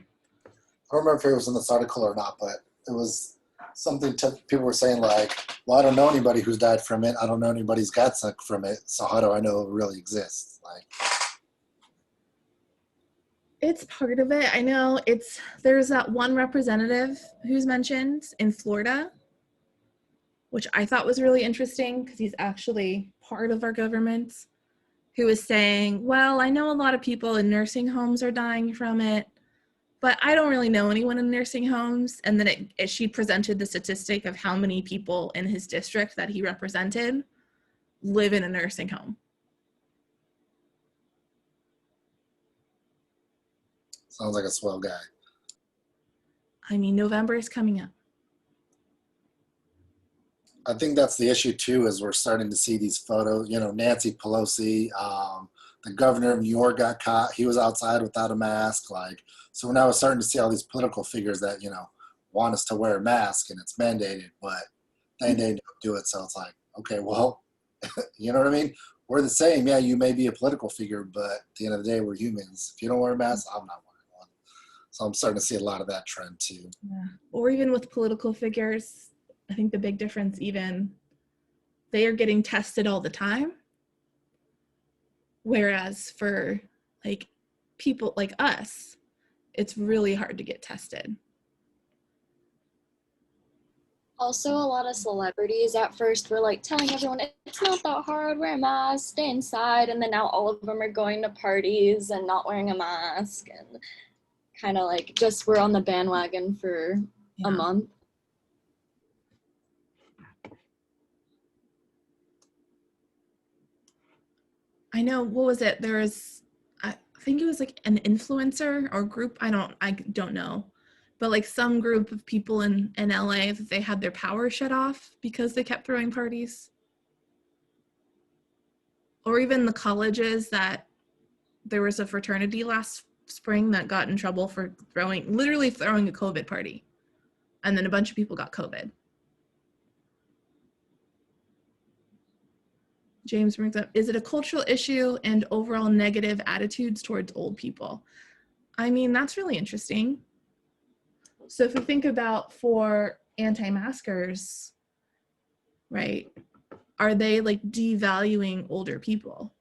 B: don't remember if it was in this article or not, but it was something people were saying like, well, I don't know anybody who's died from it. I don't know anybody's got sick from it. So how do I know it really exists? Like, it's
A: part of it. I know there's that one representative who's mentioned in Florida, which I thought was really interesting because he's actually part of our government, who is saying, well, I know a lot of people in nursing homes are dying from it, but I don't really know anyone in nursing homes. And then she presented the statistic of how many people in his district that he represented live in a nursing home.
B: Sounds like a swell guy.
A: I mean, November is coming up.
B: I think that's the issue too, is we're starting to see these photos, you know, Nancy Pelosi, the governor of New York got caught. He was outside without a mask. Like, so now we're starting to see all these political figures that, you know, want us to wear a mask and it's mandated, but they don't do it. So it's like, okay, well, you know what I mean? We're the same. Yeah, you may be a political figure, but at the end of the day, we're humans. If you don't wear a mask, I'm not wearing one. So I'm starting to see a lot of that trend too.
A: Yeah. Or even with political figures, I think the big difference, even they are getting tested all the time. Whereas for like people like us, it's really hard to get tested.
D: Also, a lot of celebrities at first were like telling everyone it's not that hard, wear a mask, stay inside, and then now all of them are going to parties and not wearing a mask and kind of like just we're on the bandwagon for a month.
A: I know, what was it? There was, I think it was like an influencer or group, I don't know, but like some group of people in LA that they had their power shut off because they kept throwing parties. Or even the colleges that there was a fraternity last spring that got in trouble for literally throwing a COVID party. And then a bunch of people got COVID. James brings up, is it a cultural issue and overall negative attitudes towards old people? I mean, that's really interesting. So if we think about for anti-maskers, right, are they like devaluing older people?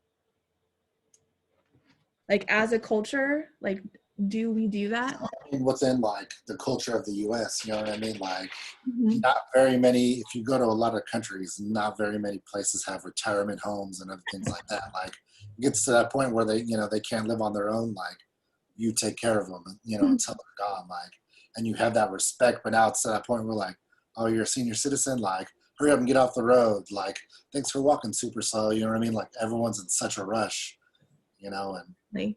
A: Like as a culture, like do we do that?
B: I mean, within like the culture of the U.S., you know what I mean? Like,
A: Mhm.
B: not very many. If you go to a lot of countries, not very many places have retirement homes and other things like that. Like, it gets to that point where they, you know, they can't live on their own. Like, you take care of them, you know, until they're gone. Like, and you have that respect. But now it's to that point where like, oh, you're a senior citizen. Like, hurry up and get off the road. Like, thanks for walking super slow. You know what I mean? Like, everyone's in such a rush, you know, and
A: Like,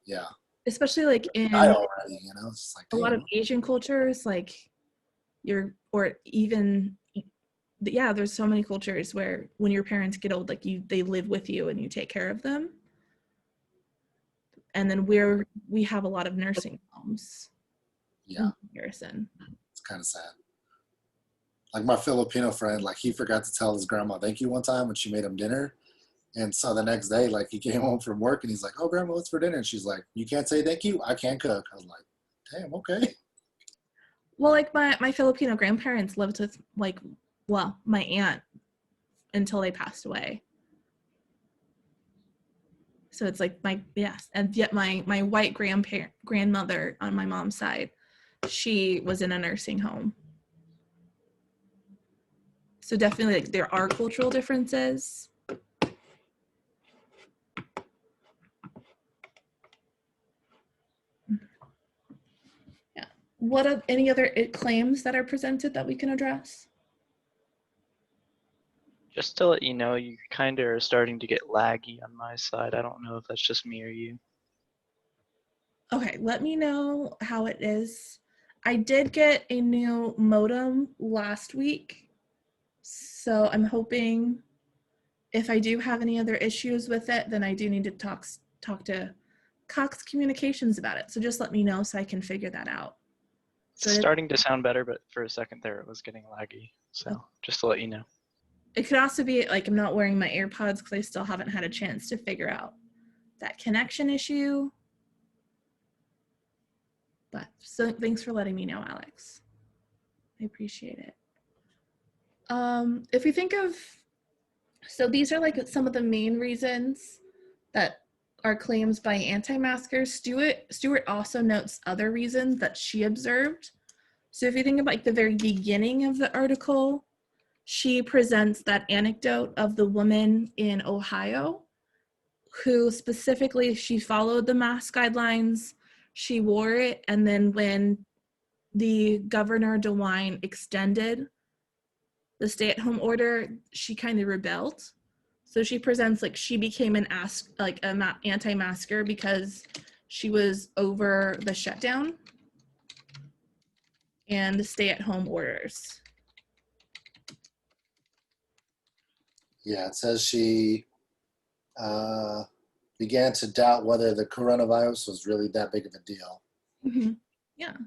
B: yeah,
A: especially like
B: die
A: in
B: already. You know, it's just like,
A: a lot of
B: damn.
A: Asian cultures, like or even yeah, there's so many cultures where when your parents get old, like they live with you and you take care of them. And then we have a lot of nursing homes
B: Yeah,
A: in comparison.
B: it's kind of sad. Like my Filipino friend, like he forgot to tell his grandma thank you one time when she made him dinner. And so the next day, like he came home from work and he's like, "Oh, grandma, what's for dinner?" And she's like, "You can't say thank you. I can't cook." I was like, "Damn, okay."
A: Well, like my Filipino grandparents lived with like, well, my aunt until they passed away. So it's like my yes, and yet my white grandmother on my mom's side, she was in a nursing home. So definitely like there are cultural differences. Yeah. What are any other claims that are presented that we can address?
C: Just to let you know, you kind of are starting to get laggy on my side. I don't know if that's just me or you.
A: Okay, let me know how it is. I did get a new modem last week, so I'm hoping if I do have any other issues with it, then I do need to talk to Cox Communications about it. So just let me know so I can figure that out.
C: It's starting to sound better, but for a second there it was getting laggy. So just to let you know.
A: It could also be like I'm not wearing my AirPods because I still haven't had a chance to figure out that connection issue. But so thanks for letting me know, Alex. I appreciate it. If we think of, so these are like some of the main reasons that are claims by anti-maskers. Stewart also notes other reasons that she observed. So if you think about like the very beginning of the article, she presents that anecdote of the woman in Ohio who specifically she followed the mask guidelines, she wore it, and then when the Governor DeWine extended the stay-at-home order, she kind of rebelled. So she presents like she became an anti-masker because she was over the shutdown and the stay-at-home orders.
B: Yeah, it says she began to doubt whether the coronavirus was really that big of a deal.
A: Mm-hmm. Yeah.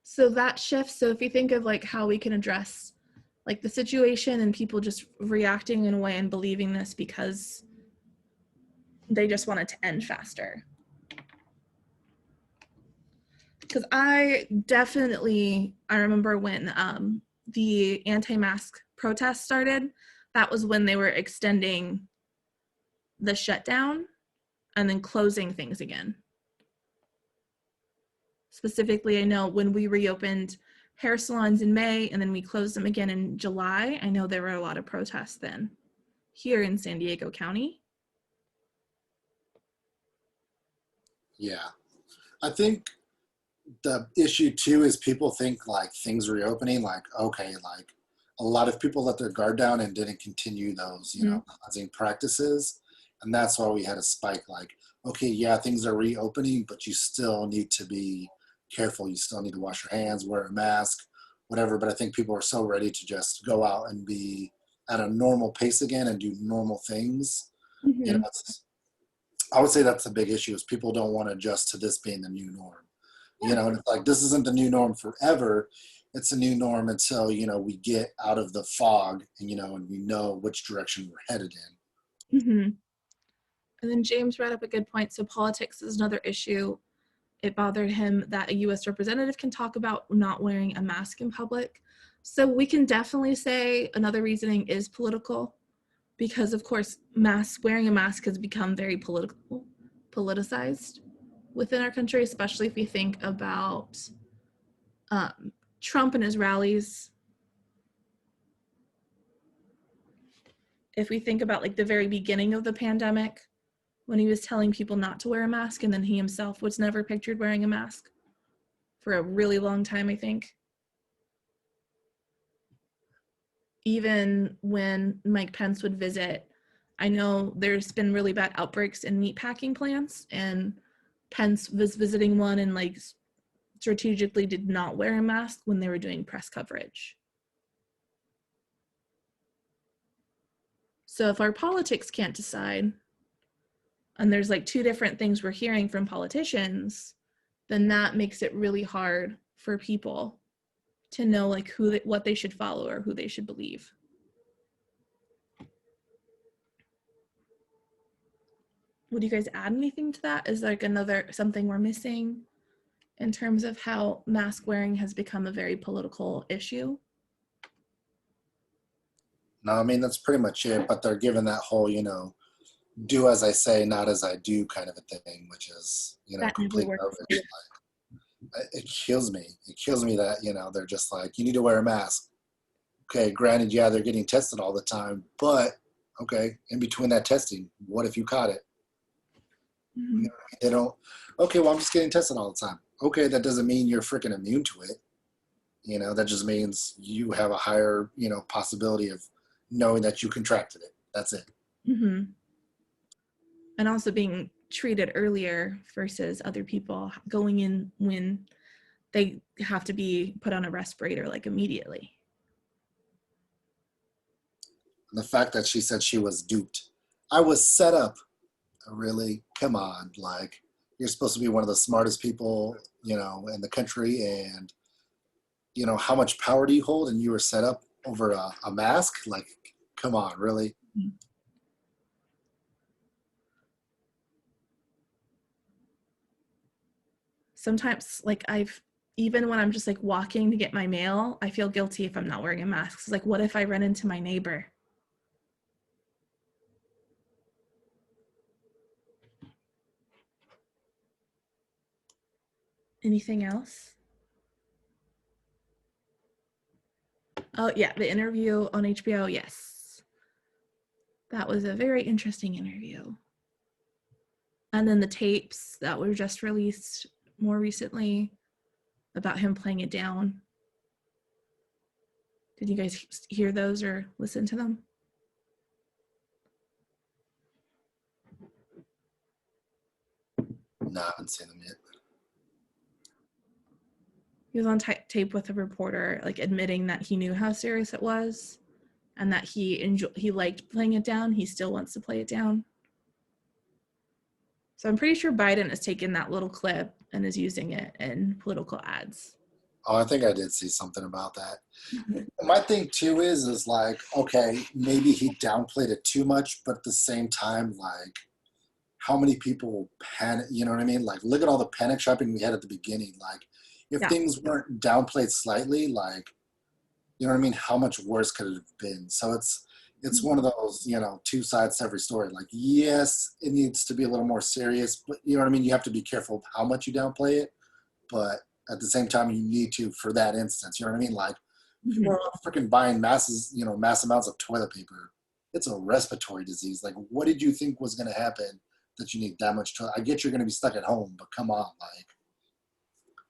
A: So that shifts. So if you think of like how we can address like the situation and people just reacting in a way and believing this because they just want it to end faster. Because I remember when the anti-mask protests started, that was when they were extending the shutdown and then closing things again. Specifically, I know when we reopened hair salons in May and then we closed them again in July, I know there were a lot of protests then here in San Diego County.
B: Yeah. I think the issue too is people think like things reopening, like, okay, like a lot of people let their guard down and didn't continue those, you know, cleansing practices. And that's why we had a spike like, okay, yeah, things are reopening, but you still need to be careful. You still need to wash your hands, wear a mask, whatever. But I think people are so ready to just go out and be at a normal pace again and do normal things.
A: Mm-hmm.
B: You know, I would say that's the big issue is people don't want to adjust to this being the new norm.
A: Yeah.
B: You know, and it's like this isn't the new norm forever. It's a new norm until, you know, we get out of the fog and, you know, and we know which direction we're headed in.
A: Mm-hmm. And then James brought up a good point. So politics is another issue. It bothered him that a US representative can talk about not wearing a mask in public. So we can definitely say another reasoning is political, because of course wearing a mask has become very politicized within our country, especially if we think about Trump and his rallies. If we think about like the very beginning of the pandemic, when he was telling people not to wear a mask, and then he himself was never pictured wearing a mask for a really long time, I think. Even when Mike Pence would visit, I know there's been really bad outbreaks in meatpacking plants, and Pence was visiting one and like strategically did not wear a mask when they were doing press coverage. So if our politics can't decide, and there's like two different things we're hearing from politicians, then that makes it really hard for people to know like what they should follow or who they should believe. Would you guys add anything to that? Is like something we're missing in terms of how mask wearing has become a very political issue?
B: No, I mean, that's pretty much it. But they're given that whole, do as I say, not as I do kind of a thing, which is,
A: That
B: complete
A: never works.
B: garbage. It kills me. It kills me that, they're just like, you need to wear a mask. Okay, granted, yeah, they're getting tested all the time, but okay, in between that testing, what if you caught it?
A: Mm-hmm.
B: They don't, okay, well, I'm just getting tested all the time. Okay, that doesn't mean you're freaking immune to it. That just means you have a higher, possibility of knowing that you contracted it. That's it.
A: Mm-hmm. And also being treated earlier versus other people going in when they have to be put on a respirator like immediately.
B: And the fact that she said she was duped. I was set up. Really? Come on. Like, you're supposed to be one of the smartest people, in the country, and how much power do you hold, and you were set up over a mask? Like, come on, really?
A: Sometimes, like, even when I'm just like walking to get my mail, I feel guilty if I'm not wearing a mask. It's like, what if I run into my neighbor? Anything else? Oh yeah, the interview on HBO, yes. That was a very interesting interview. And then the tapes that were just released more recently about him playing it down. Did you guys hear those or listen to them?
B: No, I haven't seen them yet.
A: He was on tape with a reporter, like admitting that he knew how serious it was, and that he liked playing it down. He still wants to play it down. So I'm pretty sure Biden has taken that little clip and is using it in political ads.
B: Oh, I think I did see something about that. My thing too is like, okay, maybe he downplayed it too much, but at the same time, like, how many people panic? You know what I mean? Like, look at all the panic shopping we had at the beginning. Like, if things weren't downplayed slightly, like, you know what I mean? How much worse could it have been? So it's one of those, two sides to every story. Like, yes, it needs to be a little more serious, but you know what I mean? You have to be careful of how much you downplay it, but at the same time, you need to for that instance. You know what I mean? Like, people are freaking buying mass amounts of toilet paper. It's a respiratory disease. Like, what did you think was going to happen that you need that much toilet? I get you're going to be stuck at home, but come on, like.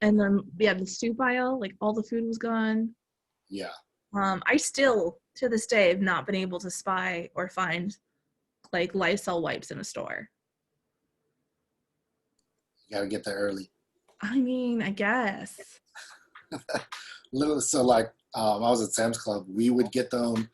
A: And then the soup aisle, like all the food was gone.
B: Yeah.
A: I still, to this day, have not been able to spy or find like Lysol wipes in a store.
B: You got to get there early.
A: I mean, I guess.
B: Literally, so like, I was at Sam's Club. We would get them,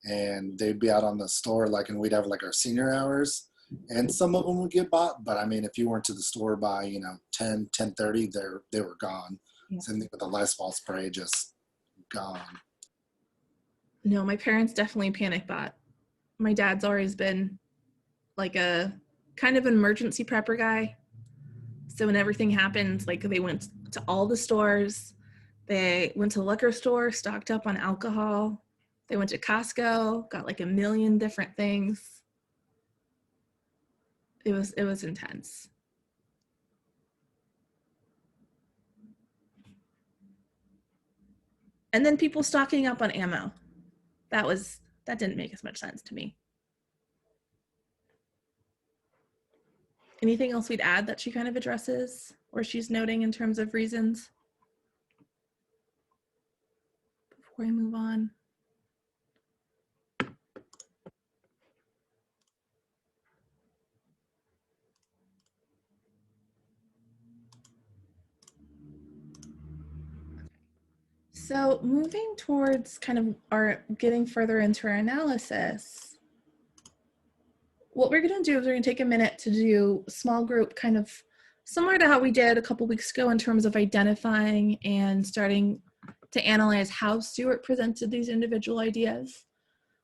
B: and they'd be out on the store, like, and we'd have like our senior hours, and some of them would get bought. But I mean, if you weren't to the store by 10:30, they were gone. Yeah. Same thing with the Lysol spray, just gone.
A: No, my parents definitely panic bought. My dad's always been like a kind of an emergency prepper guy. So when everything happened, like they went to all the stores, they went to the liquor store, stocked up on alcohol. They went to Costco, got like a million different things. It was intense. And then people stocking up on ammo. That didn't make as much sense to me. Anything else we'd add that she kind of addresses or she's noting in terms of reasons? Before we move on. So moving towards kind of our getting further into our analysis, what we're going to do is we're going to take a minute to do small group, kind of similar to how we did a couple weeks ago in terms of identifying and starting to analyze how Stuart presented these individual ideas.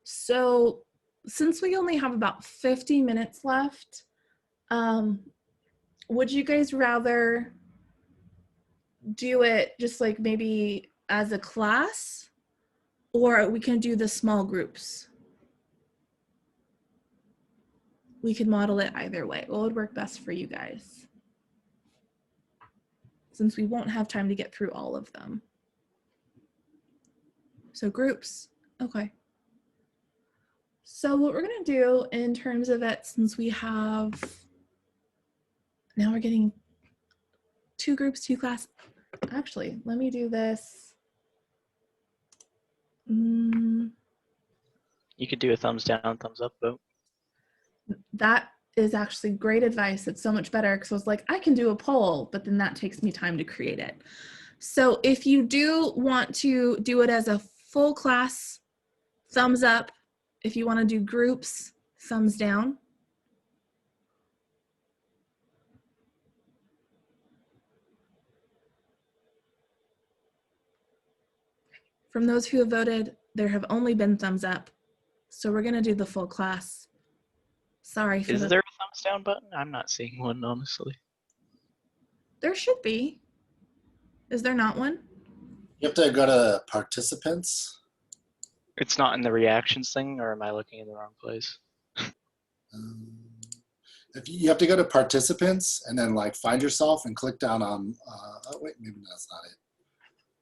A: So since we only have about 50 minutes left, would you guys rather do it just like maybe as a class, or we can do the small groups? We could model it either way. What would work best for you guys? Since we won't have time to get through all of them. So groups, okay. So what we're gonna do in terms of it, since we have, now we're getting 2 groups, 2 classes. Actually, let me do this.
C: You could do a thumbs down, thumbs up vote.
A: That is actually great advice. It's so much better because I was like, I can do a poll, but then that takes me time to create it. So if you do want to do it as a full class, thumbs up. If you want to do groups, thumbs down. From those who have voted, there have only been thumbs up. So we're going to do the full class. Sorry for
C: Is there a thumbs down button? I'm not seeing one, honestly.
A: There should be. Is there not one?
B: You have to go to participants.
C: It's not in the reactions thing, or am I looking in the wrong place?
B: If you have to go to participants and then like find yourself and click down on, oh wait, maybe that's not it.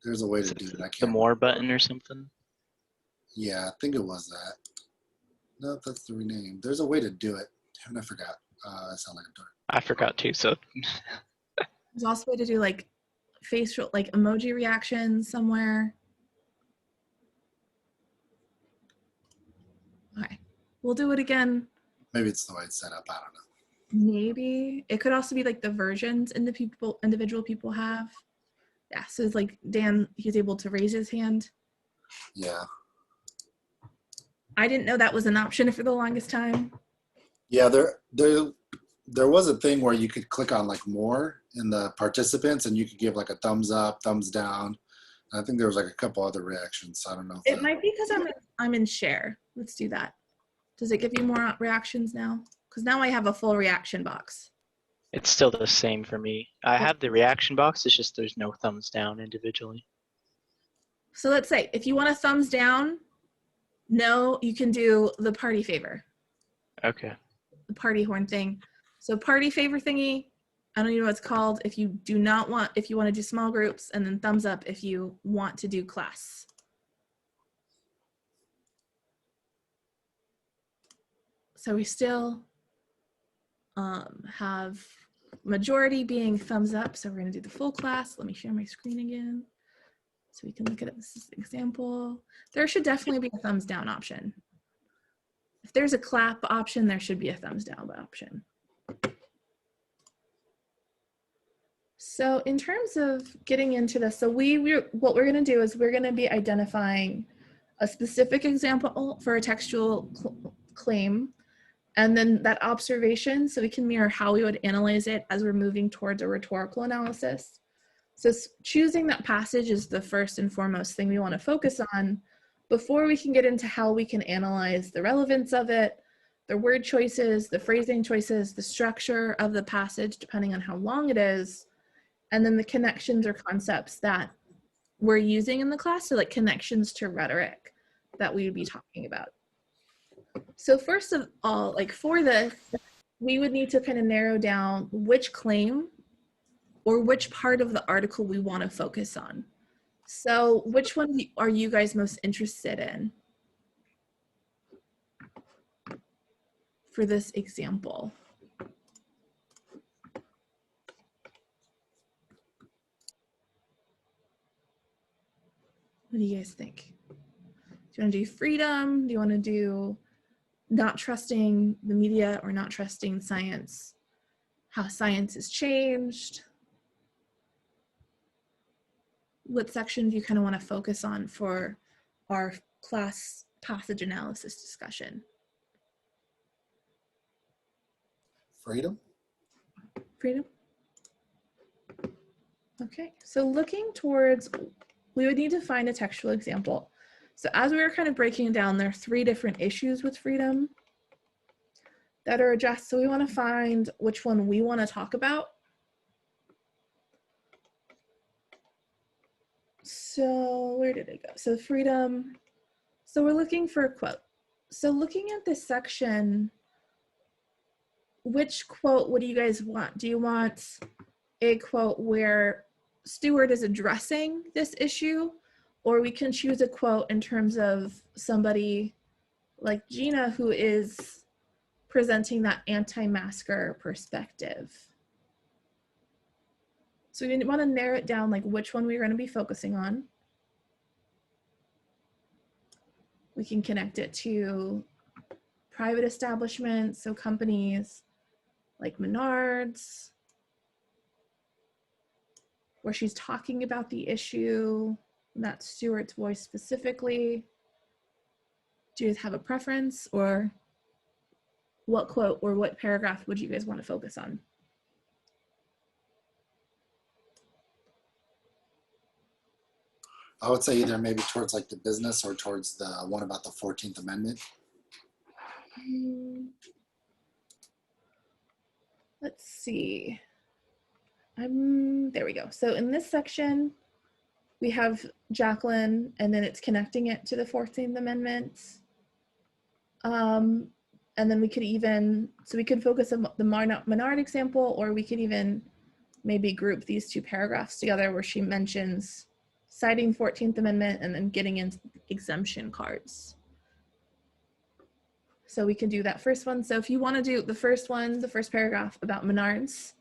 B: There's a way to do it. I can't.
C: The more button or something?
B: Yeah, I think it was that. No, that's the rename. There's a way to do it. Damn, I forgot. I sound like a dork.
C: I forgot too, so.
A: There's also a way to do like facial, like emoji reactions somewhere. Okay, we'll do it again.
B: Maybe it's the way it's set up. I don't know.
A: Maybe. It could also be like the versions individual people have. Yeah, so it's like Dan, he's able to raise his hand.
B: Yeah.
A: I didn't know that was an option for the longest time.
B: Yeah, there was a thing where you could click on like more in the participants and you could give like a thumbs up, thumbs down. And I think there was like a couple other reactions. So I don't know.
A: It might be because I'm in share. Let's do that. Does it give you more reactions now? Because now I have a full reaction box.
C: It's still the same for me. I have the reaction box, it's just there's no thumbs down individually.
A: So let's say if you want a thumbs down, no, you can do the party favor.
C: Okay.
A: The party horn thing. So party favor thingy, I don't even know what it's called. If you do not want, if you want to do small groups, and then thumbs up if you want to do class. So we still have majority being thumbs up. So we're going to do the full class. Let me share my screen again so we can look at it. This is an example. There should definitely be a thumbs down option. If there's a clap option, there should be a thumbs down option. So in terms of getting into this, so what we're going to do is we're going to be identifying a specific example for a textual claim, and then that observation, so we can mirror how we would analyze it as we're moving towards a rhetorical analysis. So choosing that passage is the first and foremost thing we want to focus on before we can get into how we can analyze the relevance of it, the word choices, the phrasing choices, the structure of the passage, depending on how long it is, and then the connections or concepts that we're using in the class, so like connections to rhetoric that we would be talking about. So first of all, like for this, we would need to kind of narrow down which claim or which part of the article we want to focus on. So which one are you guys most interested in for this example? What do you guys think? Do you want to do freedom? Do you want to do not trusting the media or not trusting science? How science has changed? What section do you kind of want to focus on for our class passage analysis discussion?
B: Freedom?
A: Freedom? Okay, so looking towards, we would need to find a textual example. So as we were kind of breaking it down, there are 3 different issues with freedom that are addressed. So we want to find which one we want to talk about. So where did it go? So freedom. So we're looking for a quote. So looking at this section, which quote, what do you guys want? Do you want a quote where Stewart is addressing this issue, or we can choose a quote in terms of somebody like Gina who is presenting that anti-masker perspective? So we want to narrow it down, like which one we're going to be focusing on. We can connect it to private establishments, so companies like Menards, where she's talking about the issue, not Stewart's voice specifically. Do you guys have a preference, or what quote or what paragraph would you guys want to focus on?
B: I would say either maybe towards like the business or towards the one about the 14th Amendment.
A: Let's see. There we go. So in this section, we have Jacqueline, and then it's connecting it to the 14th Amendment. And then we could even, so we could focus on the Menard example, or we could even maybe group these 2 paragraphs together where she mentions citing 14th Amendment and then getting into exemption cards. So we can do that first one. So if you want to do the first one, the first paragraph about Menards,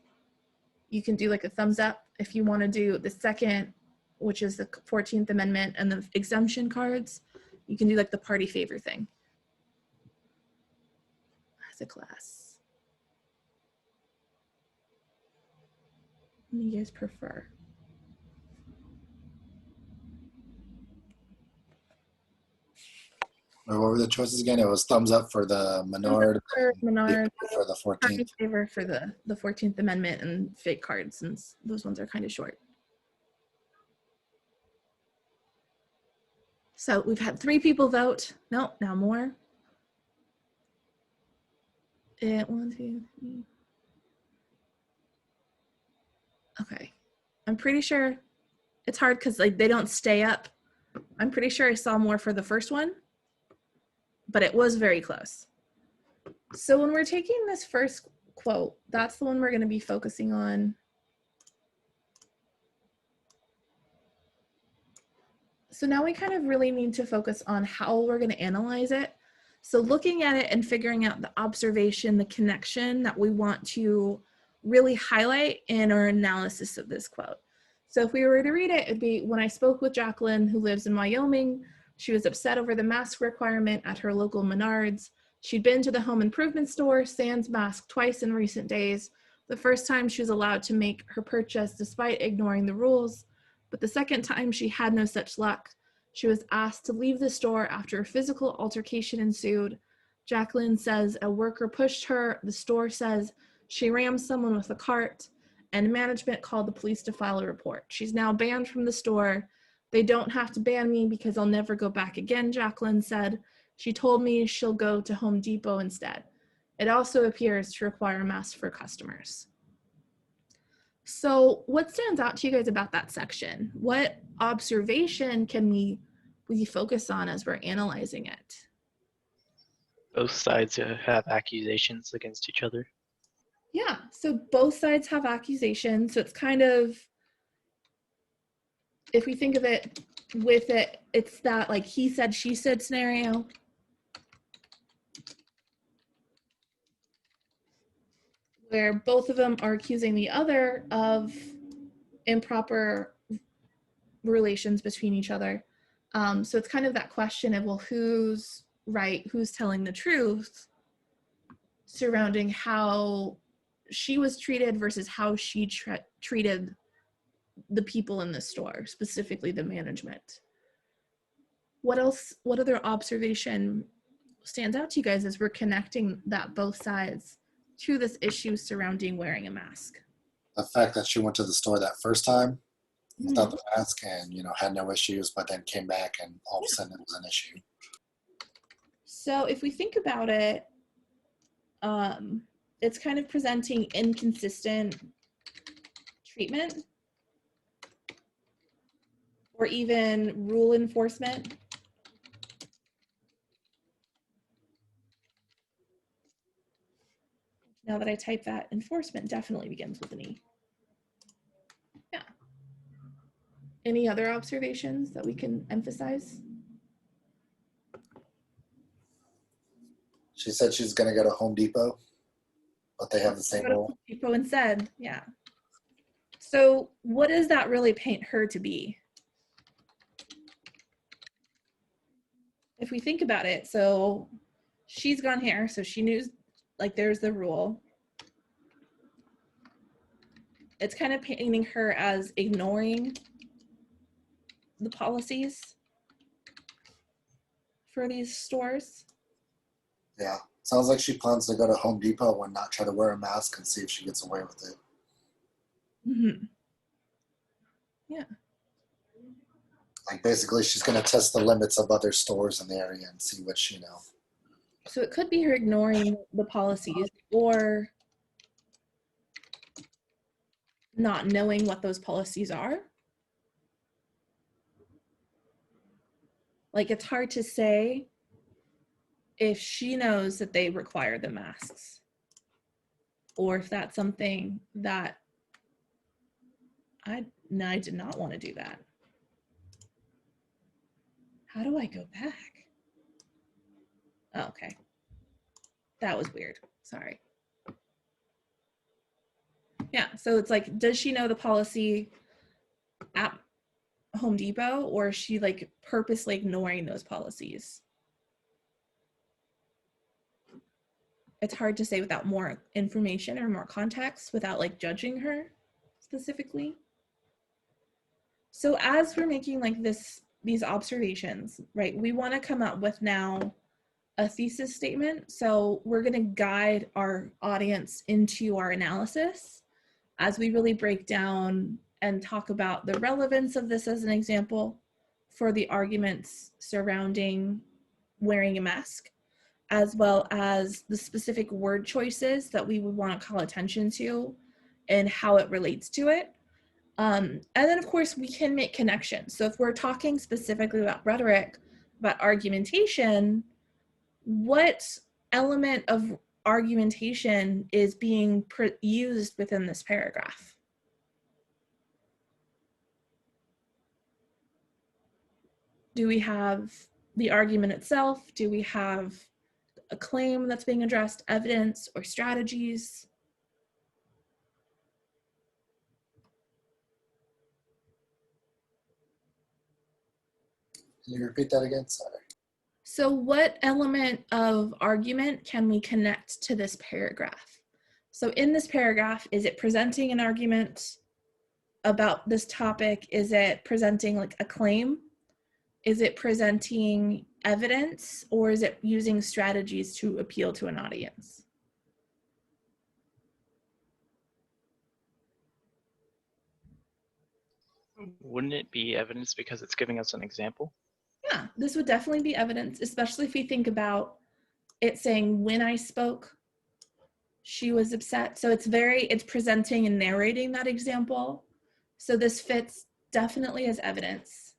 A: you can do like a thumbs up. If you want to do the second, which is the 14th Amendment and the exemption cards, you can do like the party favor thing as a class. What do you guys prefer?
B: Or what were the choices again? It was thumbs up for the Menard,
A: Menard,
B: for the 14th.
A: party favor for the 14th Amendment, and fake cards, since those ones are kind of short. So we've had 3 people vote. No, now more. 1, 2, 3. Okay, I'm pretty sure it's hard because like they don't stay up. I'm pretty sure I saw more for the first one, but it was very close. So when we're taking this first quote, that's the one we're going to be focusing on. So now we kind of really need to focus on how we're going to analyze it. So looking at it and figuring out the observation, the connection that we want to really highlight in our analysis of this quote. So if we were to read it, it'd be, when I spoke with Jacqueline, who lives in Wyoming, she was upset over the mask requirement at her local Menards. She'd been to the home improvement store, sans mask, twice in recent days. The first time she was allowed to make her purchase despite ignoring the rules, but the second time she had no such luck. She was asked to leave the store after a physical altercation ensued. Jacqueline says a worker pushed her. The store says she rammed someone with a cart, and management called the police to file a report. She's now banned from the store. They don't have to ban me because I'll never go back again, Jacqueline said. She told me she'll go to Home Depot instead. It also appears to require masks for customers. So what stands out to you guys about that section? What observation can we focus on as we're analyzing it?
C: Both sides have accusations against each other.
A: Yeah, so both sides have accusations. So it's kind of, if we think of it with it, it's that like he said, she said scenario. Where both of them are accusing the other of improper relations between each other. So it's kind of that question of, well, who's right, who's telling the truth surrounding how she was treated versus how she treated the people in the store, specifically the management. What other observation stands out to you guys as we're connecting that both sides to this issue surrounding wearing a mask?
B: The fact that she went to the store that first time without the mask and, had no issues, but then came back and all of a sudden it was an issue.
A: So if we think about it, it's kind of presenting inconsistent treatment or even rule enforcement. Now that I type that, enforcement definitely begins with an E. Yeah. Any other observations that we can emphasize?
B: She said she's going to go to Home Depot, but they have the same
A: Go to
B: rule.
A: Home Depot instead, yeah. So what does that really paint her to be? If we think about it, so she's gone here, so she knew, like, there's the rule. It's kind of painting her as ignoring the policies for these stores.
B: Yeah. Sounds like she plans to go to Home Depot and not try to wear a mask and see if she gets away with it.
A: Mm-hmm. Yeah.
B: Like basically she's going to test the limits of other stores in the area and see what she knows.
A: So it could be her ignoring the policies or not knowing what those policies are. Like, it's hard to say if she knows that they require the masks or if that's something that I did not want to do that. How do I go back? Oh, okay. That was weird. Sorry. Yeah, so it's like, does she know the policy at Home Depot, or is she like purposely ignoring those policies? It's hard to say without more information or more context, without like judging her specifically. So as we're making like these observations, right, we want to come up with now a thesis statement. So we're going to guide our audience into our analysis as we really break down and talk about the relevance of this as an example for the arguments surrounding wearing a mask, as well as the specific word choices that we would want to call attention to and how it relates to it. And then of course we can make connections. So if we're talking specifically about rhetoric, about argumentation, what element of argumentation is being used within this paragraph? Do we have the argument itself? Do we have a claim that's being addressed, evidence or strategies?
B: Can you repeat that again? Sorry.
A: So what element of argument can we connect to this paragraph? So in this paragraph, is it presenting an argument about this topic? Is it presenting like a claim? Is it presenting evidence, or is it using strategies to appeal to an audience?
C: Wouldn't it be evidence because it's giving us an example?
A: Yeah, this would definitely be evidence, especially if we think about it saying when I spoke she was upset. So it's presenting and narrating that example. So this fits definitely as evidence.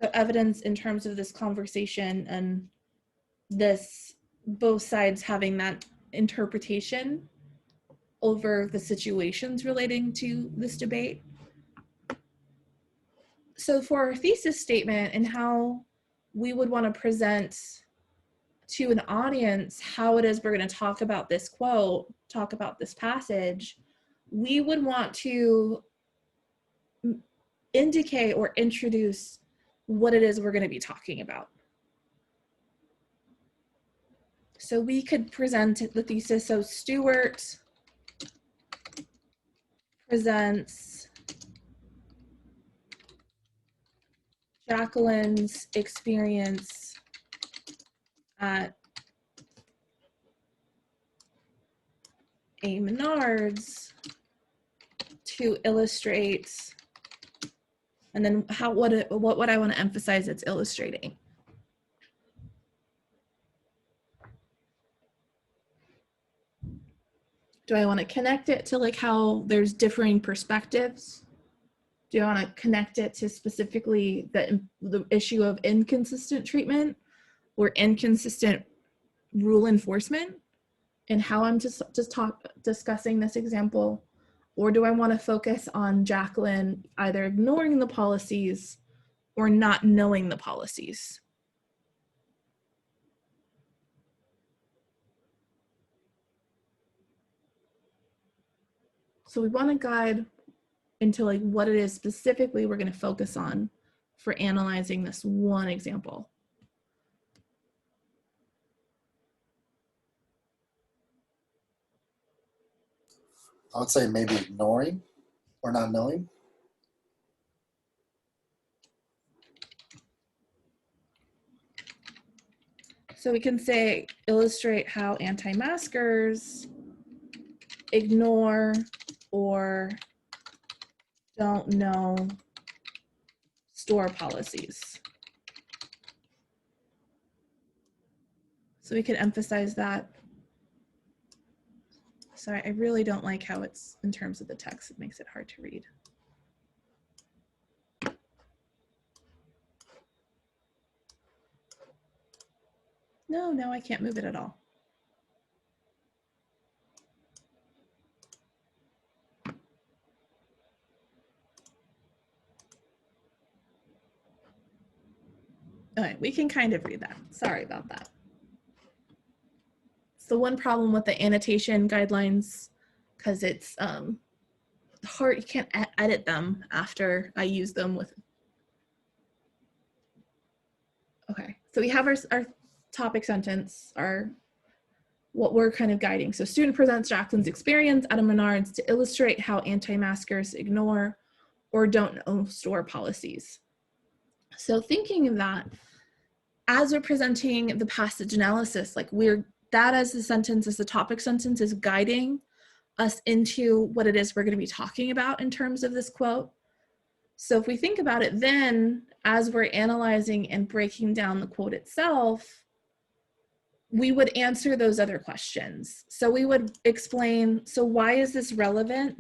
A: So evidence in terms of this conversation and this, both sides having that interpretation over the situations relating to this debate. So for our thesis statement and how we would want to present to an audience how it is we're going to talk about this quote, talk about this passage, we would want to indicate or introduce what it is we're going to be talking about. So we could present the thesis. So Stuart presents Jacqueline's experience at a Menards to illustrate, and then what would I want to emphasize it's illustrating? Do I want to connect it to like how there's differing perspectives? Do I want to connect it to specifically the issue of inconsistent treatment or inconsistent rule enforcement and how I'm discussing this example? Or do I want to focus on Jacqueline either ignoring the policies or not knowing the policies? So we want to guide into like what it is specifically we're going to focus on for analyzing this one example.
B: I would say maybe ignoring or not knowing.
A: So we can say, illustrate how anti-maskers ignore or don't know store policies. So we can emphasize that. Sorry, I really don't like how it's in terms of the text. It makes it hard to read. No, I can't move it at all. All right, we can kind of read that. Sorry about that. It's the one problem with the annotation guidelines because it's hard. You can't edit them after I use them with. Okay, so we have our topic sentence, what we're kind of guiding. So student presents Jacqueline's experience at a Menards to illustrate how anti-maskers ignore or don't know store policies. So thinking of that, as we're presenting the passage analysis, like that as the sentence, as the topic sentence is guiding us into what it is we're going to be talking about in terms of this quote. So if we think about it, then as we're analyzing and breaking down the quote itself, we would answer those other questions. So we would explain, so why is this relevant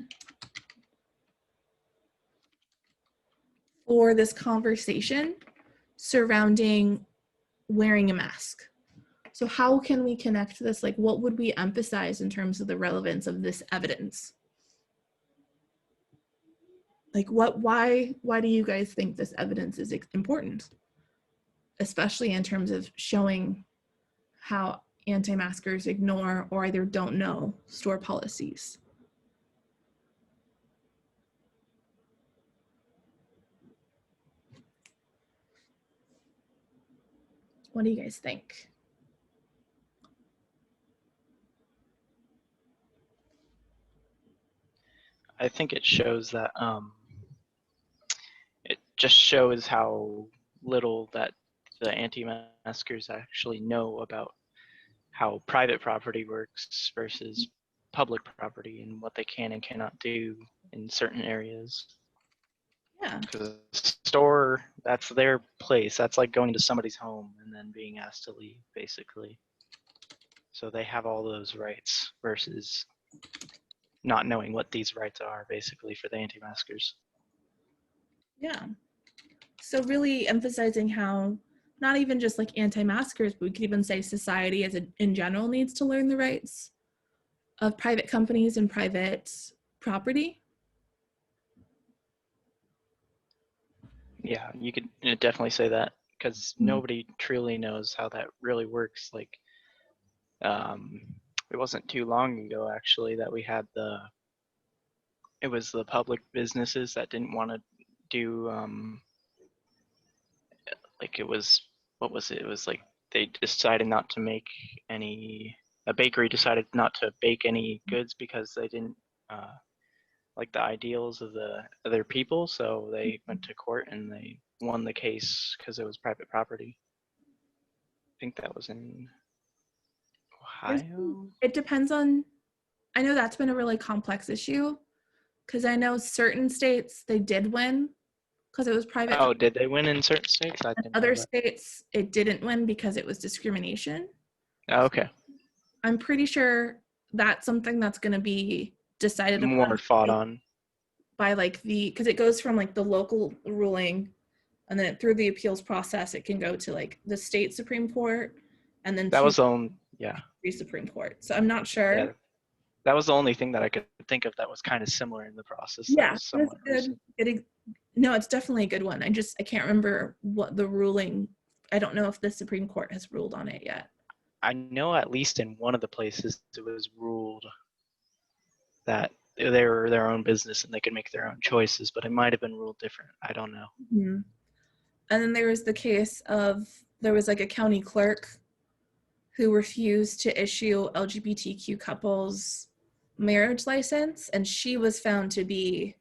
A: for this conversation surrounding wearing a mask? So how can we connect this? Like, what would we emphasize in terms of the relevance of this evidence? Like, why do you guys think this evidence is important? Especially in terms of showing how anti-maskers ignore or either don't know store policies. What do you guys think?
C: I think it shows that it just shows how little that the anti-maskers actually know about how private property works versus public property and what they can and cannot do in certain areas.
A: Yeah.
C: Because store, that's their place. That's like going to somebody's home and then being asked to leave, basically. So they have all those rights versus not knowing what these rights are, basically, for the anti-maskers.
A: Yeah. So really emphasizing how not even just like anti-maskers, but we could even say society in general needs to learn the rights of private companies and private property.
C: Yeah, you could definitely say that, because nobody truly knows how that really works. Like, it wasn't too long ago, actually, that we had it was the public businesses that didn't want to do, like what was it? It was like they decided not to make a bakery decided not to bake any goods because they didn't like the ideals of the other people. So they went to court and they won the case because it was private property. I think that was in Ohio.
A: It depends on, I know that's been a really complex issue because I know certain states they did win because it was private.
C: Oh, did they win in certain states? I didn't know
A: Other
C: that.
A: states it didn't win because it was discrimination.
C: Oh, okay.
A: I'm pretty sure that's something that's going to be decided
C: More
A: upon
C: fought on.
A: by like because it goes from like the local ruling and then through the appeals process it can go to like the state Supreme Court and then
C: That was
A: to
C: yeah.
A: the Supreme Court. So I'm not sure.
C: Yeah. That was the only thing that I could think of that was kind of similar in the process.
A: Yeah,
C: was somewhat
A: good. No, it's definitely a good one. I can't remember what the ruling. I don't know if the Supreme Court has ruled on it yet.
C: I know at least in one of the places it was ruled that they were their own business and they could make their own choices, but it might have been ruled different. I don't know.
A: Mm-hmm. And then there was the case of there was like a county clerk who refused to issue LGBTQ couples marriage license, and she was found to be.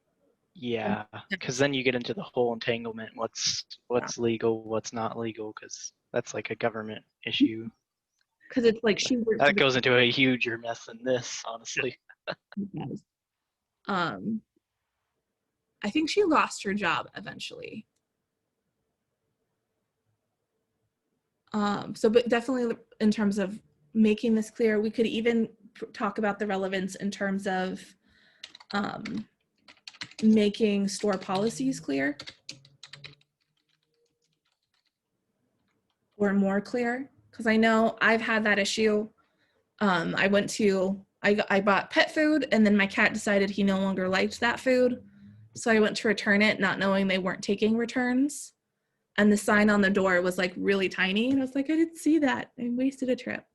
C: Yeah, because then you get into the whole entanglement. What's legal, what's not legal, because that's like a government issue.
A: Because it's like she worked.
C: That goes into a huger mess than this, honestly.
A: I think she lost her job eventually. But definitely in terms of making this clear, we could even talk about the relevance in terms of making store policies clear or more clear. Because I know I've had that issue. I bought pet food and then my cat decided he no longer liked that food. So I went to return it not knowing they weren't taking returns. And the sign on the door was like really tiny. And I was like, I didn't see that. I wasted a trip.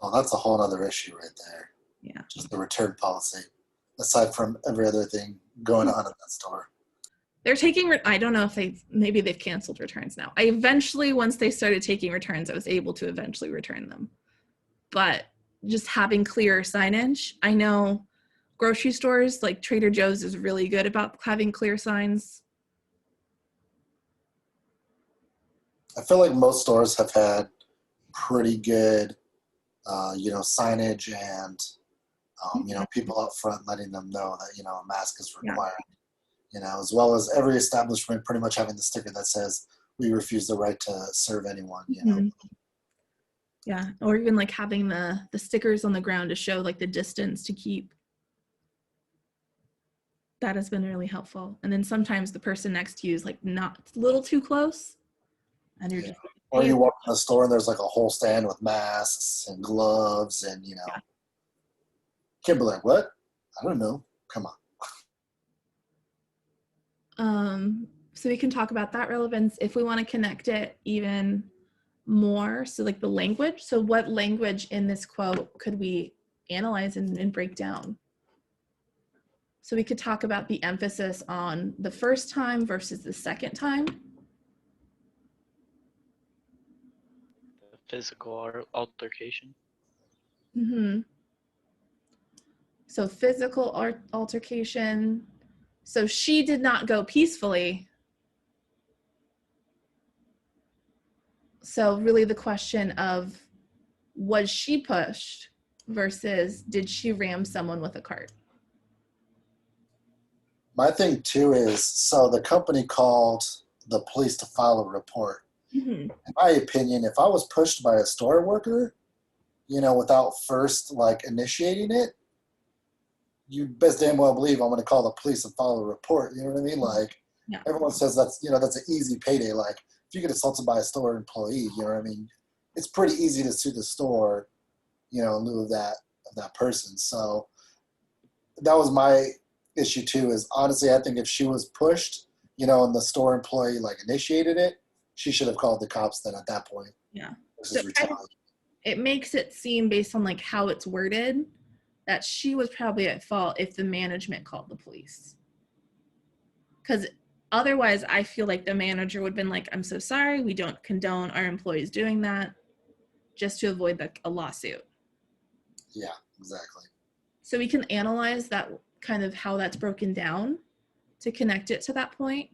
B: Oh, that's a whole other issue right there.
A: Yeah.
B: Just the return policy, aside from every other thing going on at that store.
A: They're taking, I don't know if maybe they've canceled returns now. Once they started taking returns, I was able to eventually return them. But just having clearer signage. I know grocery stores like Trader Joe's is really good about having clear signs.
B: I feel like most stores have had pretty good, signage and, people up front letting them know that, a mask is required. Yeah. As well as every establishment pretty much having the sticker that says, we refuse the right to serve anyone,
A: Mm-hmm. Yeah, or even like having the stickers on the ground to show like the distance to keep. That has been really helpful. And then sometimes the person next to you is like not a little too close. And you're just
B: or you walk in the store and there's like a whole stand with masks and gloves and Kid be like, what? I don't know. Come
A: on. So we can talk about that relevance if we want to connect it even more. So like the language. So what language in this quote could we analyze and break down? So we could talk about the emphasis on the first time versus the second time.
C: The physical altercation.
A: Mm-hmm. So physical altercation. So she did not go peacefully. So really the question of, was she pushed versus did she ram someone with a cart?
B: My thing too is, so the company called the police to file a report.
A: Mm-hmm.
B: In my opinion, if I was pushed by a store worker, without first like initiating it, you best damn well believe I'm going to call the police and file a report. You know what I mean? Like
A: Yeah.
B: everyone says that's an easy payday. Like if you get assaulted by a store employee, you know what I mean? It's pretty easy to sue the store, in lieu of that person. So that was my issue too. Is honestly, I think if she was pushed, and the store employee like initiated it, she should have called the cops then at that point.
A: Yeah.
B: Versus
A: So
B: retaliate.
A: it makes it seem based on like how it's worded that she was probably at fault if the management called the police. Because otherwise, I feel like the manager would have been like, I'm so sorry, we don't condone our employees doing that, just to avoid a lawsuit.
B: Yeah, exactly.
A: So we can analyze that kind of how that's broken down to connect it to that point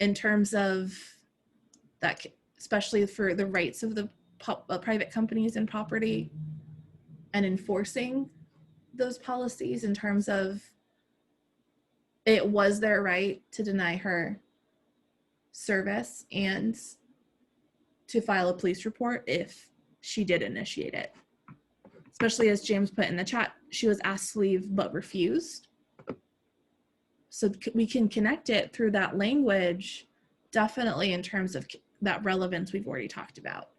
A: in terms of that, especially for the rights of the private companies and property and enforcing those policies in terms of it was their right to deny her service and to file a police report if she did initiate it. Especially as James put in the chat, she was asked to leave but refused. So we can connect it through that language, definitely in terms of that relevance we've already talked about.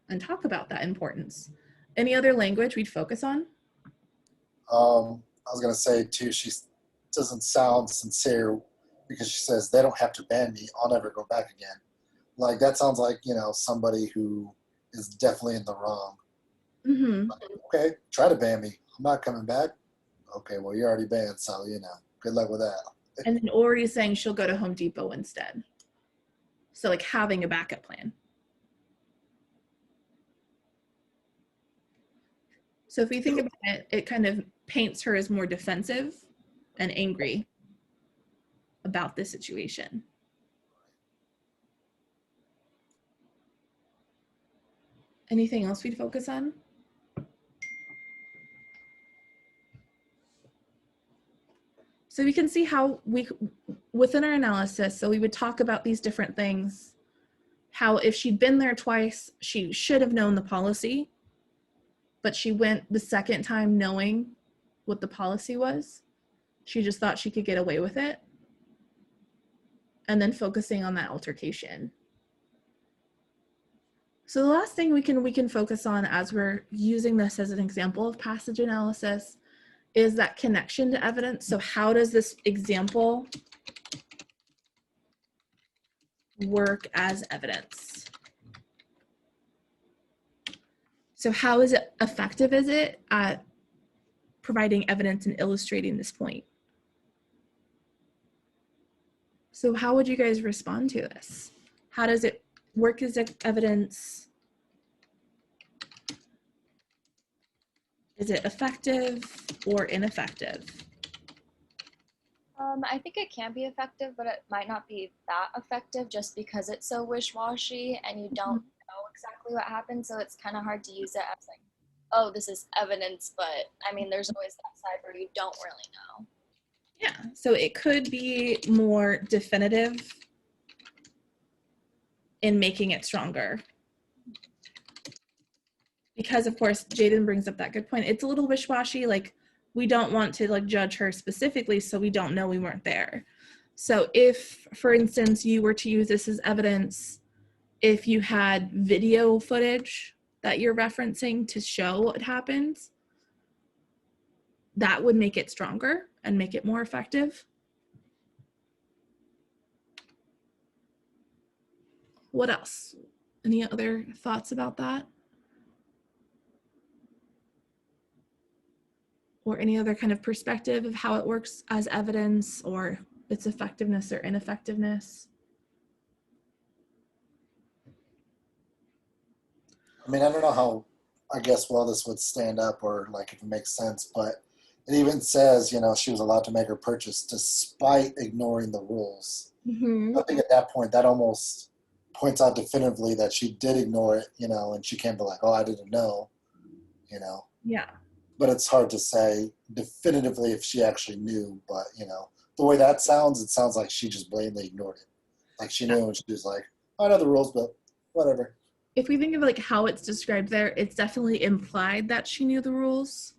A: And talk about that importance. Any other language we'd focus on?
B: I was gonna say too, she doesn't sound sincere because she says they don't have to ban me. I'll never go back again. Like that sounds like somebody who is definitely in the wrong.
A: Mm-hmm.
B: Like, okay, try to ban me. I'm not coming back. Okay, well you're already banned, so good luck with that.
A: And then already saying she'll go to Home Depot instead. So like having a backup plan. So if we think about it, it kind of paints her as more defensive and angry about the situation. Anything else we'd focus on? So we can see how within our analysis, so we would talk about these different things, how if she'd been there twice, she should have known the policy, but she went the second time knowing what the policy was. She just thought she could get away with it. And then focusing on that altercation. So the last thing we can focus on as we're using this as an example of passage analysis is that connection to evidence. So how does this example work as evidence? So how is it effective is it at providing evidence and illustrating this point? So how would you guys respond to this? How does it work as evidence? Is it effective or ineffective?
D: I think it can be effective, but it might not be that effective just because it's so wish-washy and you don't know exactly what happened. So it's kind of hard to use it as like, oh, this is evidence, but I mean, there's always that side where you don't really know.
A: Yeah, so it could be more definitive in making it stronger. Because of course, Jaden brings up that good point. It's a little wish-washy, like we don't want to like judge her specifically, so we don't know we weren't there. So if, for instance, you were to use this as evidence, if you had video footage that you're referencing to show what happened, that would make it stronger and make it more effective. What else? Any other thoughts about that? Or any other kind of perspective of how it works as evidence or its effectiveness or ineffectiveness?
B: I mean, I don't know how, I guess, well this would stand up or like if it makes sense, but it even says, she was allowed to make her purchase despite ignoring the rules.
A: Mm-hmm.
B: I think at that point, that almost points out definitively that she did ignore it, and she can't be like, oh, I didn't know,
A: Yeah.
B: But it's hard to say definitively if she actually knew, but, the way that sounds, it sounds like she just blatantly ignored it. Like she knew and she was like, I know the rules, but whatever.
A: if we think of like how it's described there, it's definitely implied that she knew the rules.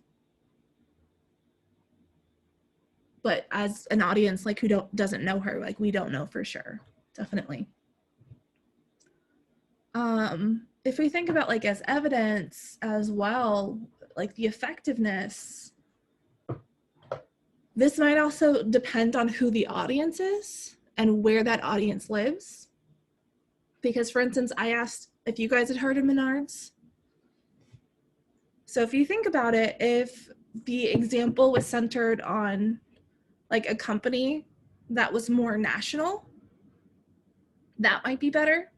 A: But as an audience, like who doesn't know her, like we don't know for sure. Definitely. If we think about like as evidence as well, like the effectiveness, this might also depend on who the audience is and where that audience lives. Because for instance, I asked if you guys had heard of Menards. So if you think about it, if the example was centered on like a company that was more national, that might be better.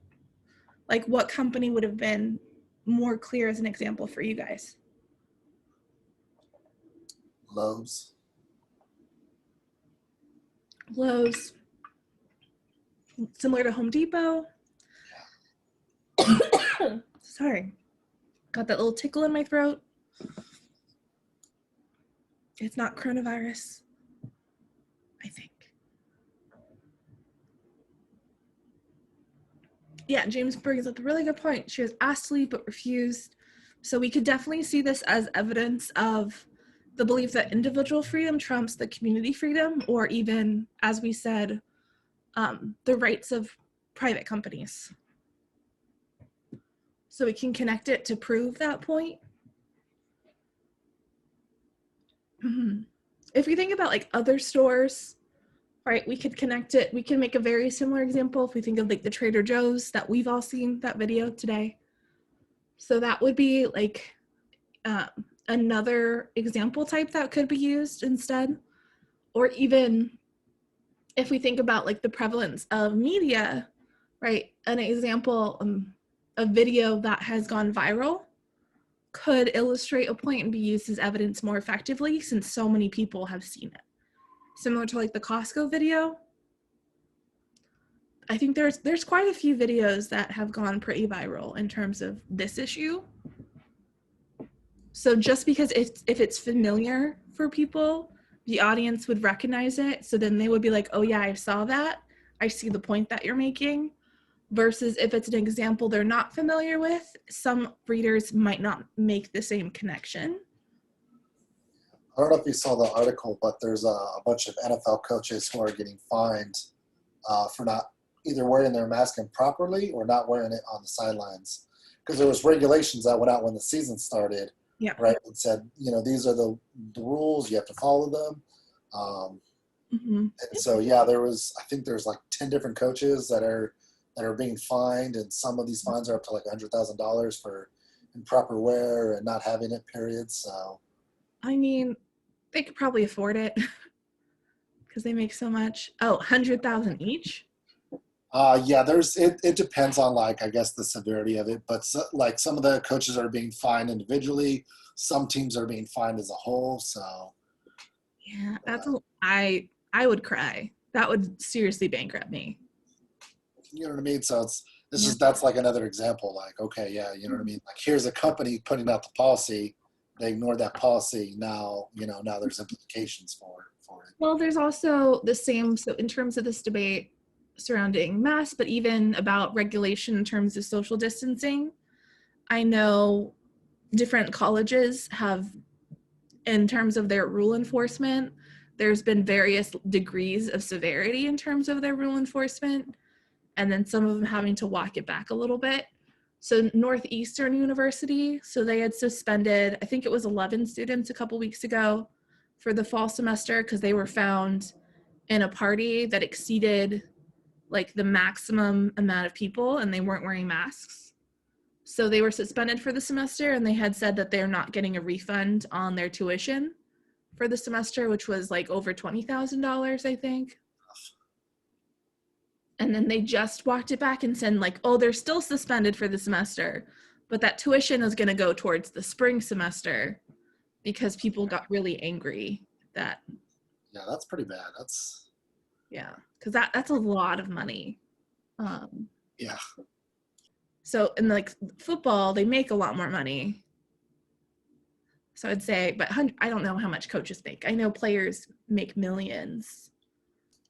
A: Like what company would have been more clear as an example for you guys?
B: Lowe's.
A: Lowe's, similar to Home Depot. Sorry, got that little tickle in my throat. It's not coronavirus, I think. Yeah, James brings up a really good point. She was asked to leave but refused. So we could definitely see this as evidence of the belief that individual freedom trumps the community freedom, or even, as we said, the rights of private companies. So we can connect it to prove that point. If we think about like other stores, right, we could connect it. We can make a very similar example if we think of like the Trader Joe's that we've all seen that video today. So that would be like another example type that could be used instead. Or even if we think about like the prevalence of media, right, an example, a video that has gone viral could illustrate a point and be used as evidence more effectively since so many people have seen it. Similar to like the Costco video. I think there's quite a few videos that have gone pretty viral in terms of this issue. So just because if it's familiar for people, the audience would recognize it. So then they would be like, oh yeah, I saw that. I see the point that you're making. Versus if it's an example they're not familiar with, some readers might not make the same connection.
B: I don't know if you saw the article, but there's a bunch of NFL coaches who are getting fined for not either wearing their mask improperly or not wearing it on the sidelines. Because there was regulations that went out when the season started,
A: Yeah.
B: right? It said, these are the rules, you have to follow them. And so, yeah, I think there's like 10 different coaches that are being fined, and some of these fines are up to like $100,000 for improper wear and not having it, period. So,
A: I mean, they could probably afford it because they make so much. Oh, 100,000 each?
B: yeah, it depends on like, I guess the severity of it, but like some of the coaches are being fined individually. Some teams are being fined as a whole. So,
A: yeah, I would cry. That would seriously bankrupt me.
B: you know what I mean? So that's like another example. Like, okay, yeah, you know what I mean? Like here's a company putting out the policy. They ignored that policy. Now, now there's implications for it.
A: Well, there's also the same, so in terms of this debate surrounding masks, but even about regulation in terms of social distancing, I know different colleges have, in terms of their rule enforcement, there's been various degrees of severity in terms of their rule enforcement, and then some of them having to walk it back a little bit. So Northeastern University, so they had suspended, I think it was 11 students a couple weeks ago for the fall semester because they were found in a party that exceeded like the maximum amount of people and they weren't wearing masks. So they were suspended for the semester, and they had said that they're not getting a refund on their tuition for the semester, which was like over $20,000, I think. And then they just walked it back and said like, oh, they're still suspended for the semester, but that tuition is going to go towards the spring semester because people got really angry that.
B: Yeah, that's pretty bad.
A: Yeah, because that's a lot of money.
B: Yeah.
A: So in like football, they make a lot more money. So I'd say, but I don't know how much coaches make. I know players make millions.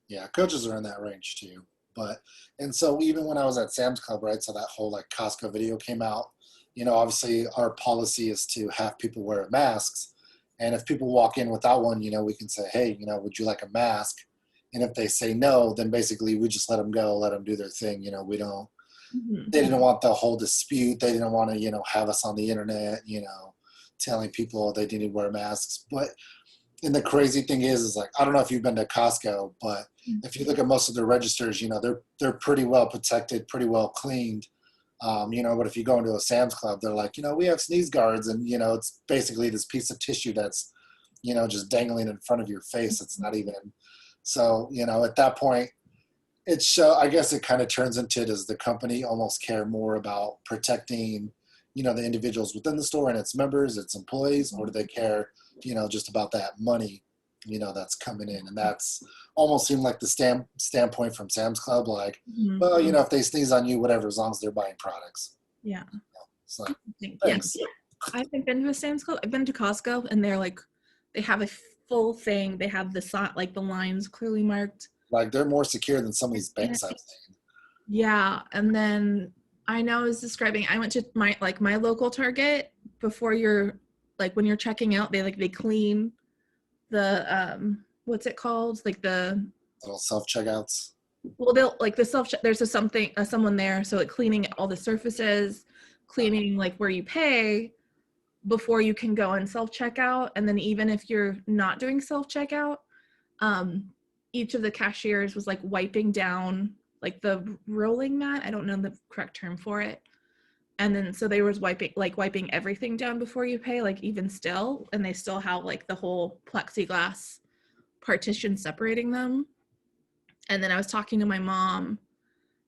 B: Yeah, coaches are in that range too. But, and so even when I was at Sam's Club, right, so that whole like Costco video came out, you know, obviously our policy is to have people wear masks. And if people walk in without one, you know, we can say, hey, you know, would you like a mask? And if they say no, then basically we just let them go, let them do their thing. You know, we don't, they didn't want the whole dispute. They didn't want to, you know, have us on the internet, you know, telling people they didn't wear masks. But, and the crazy thing is like, I don't know if you've been to Costco, but if you look at most of the registers, you know, they're pretty well protected, pretty well cleaned. You know, but if you go into a Sam's Club, they're like, you know, we have sneeze guards, and you know, it's basically this piece of tissue that's, you know, just dangling in front of your face. It's not even. So, you know, at that point, I guess it kind of turns into, does the company almost care more about protecting, you know, the individuals within the store and its members, its employees, or do they care, you know, just about that money, you know, that's coming in? And that's almost seemed like the standpoint from Sam's Club, like, well, you know, if they sneeze on you, whatever, as long as they're buying products.
A: Yeah.
B: You know, it's like,
A: Yeah.
B: thanks.
A: I've been to a Sam's Club. I've been to Costco, and they're like, they have a full thing. They have like the lines clearly marked.
B: Like they're more secure than some of these banks I've seen.
A: Yeah, and then I know I was describing. I went to my local Target before you're like when you're checking out. They clean the what's it called, like the
B: Little self checkouts.
A: well they'll like the self there's a something someone there, so like cleaning all the surfaces, cleaning like where you pay before you can go and self checkout. And then even if you're not doing self checkout, each of the cashiers was like wiping down like the rolling mat. I don't know the correct term for it. And then so they was wiping everything down before you pay, like even still, and they still have like the whole plexiglass partition separating them. And then I was talking to my mom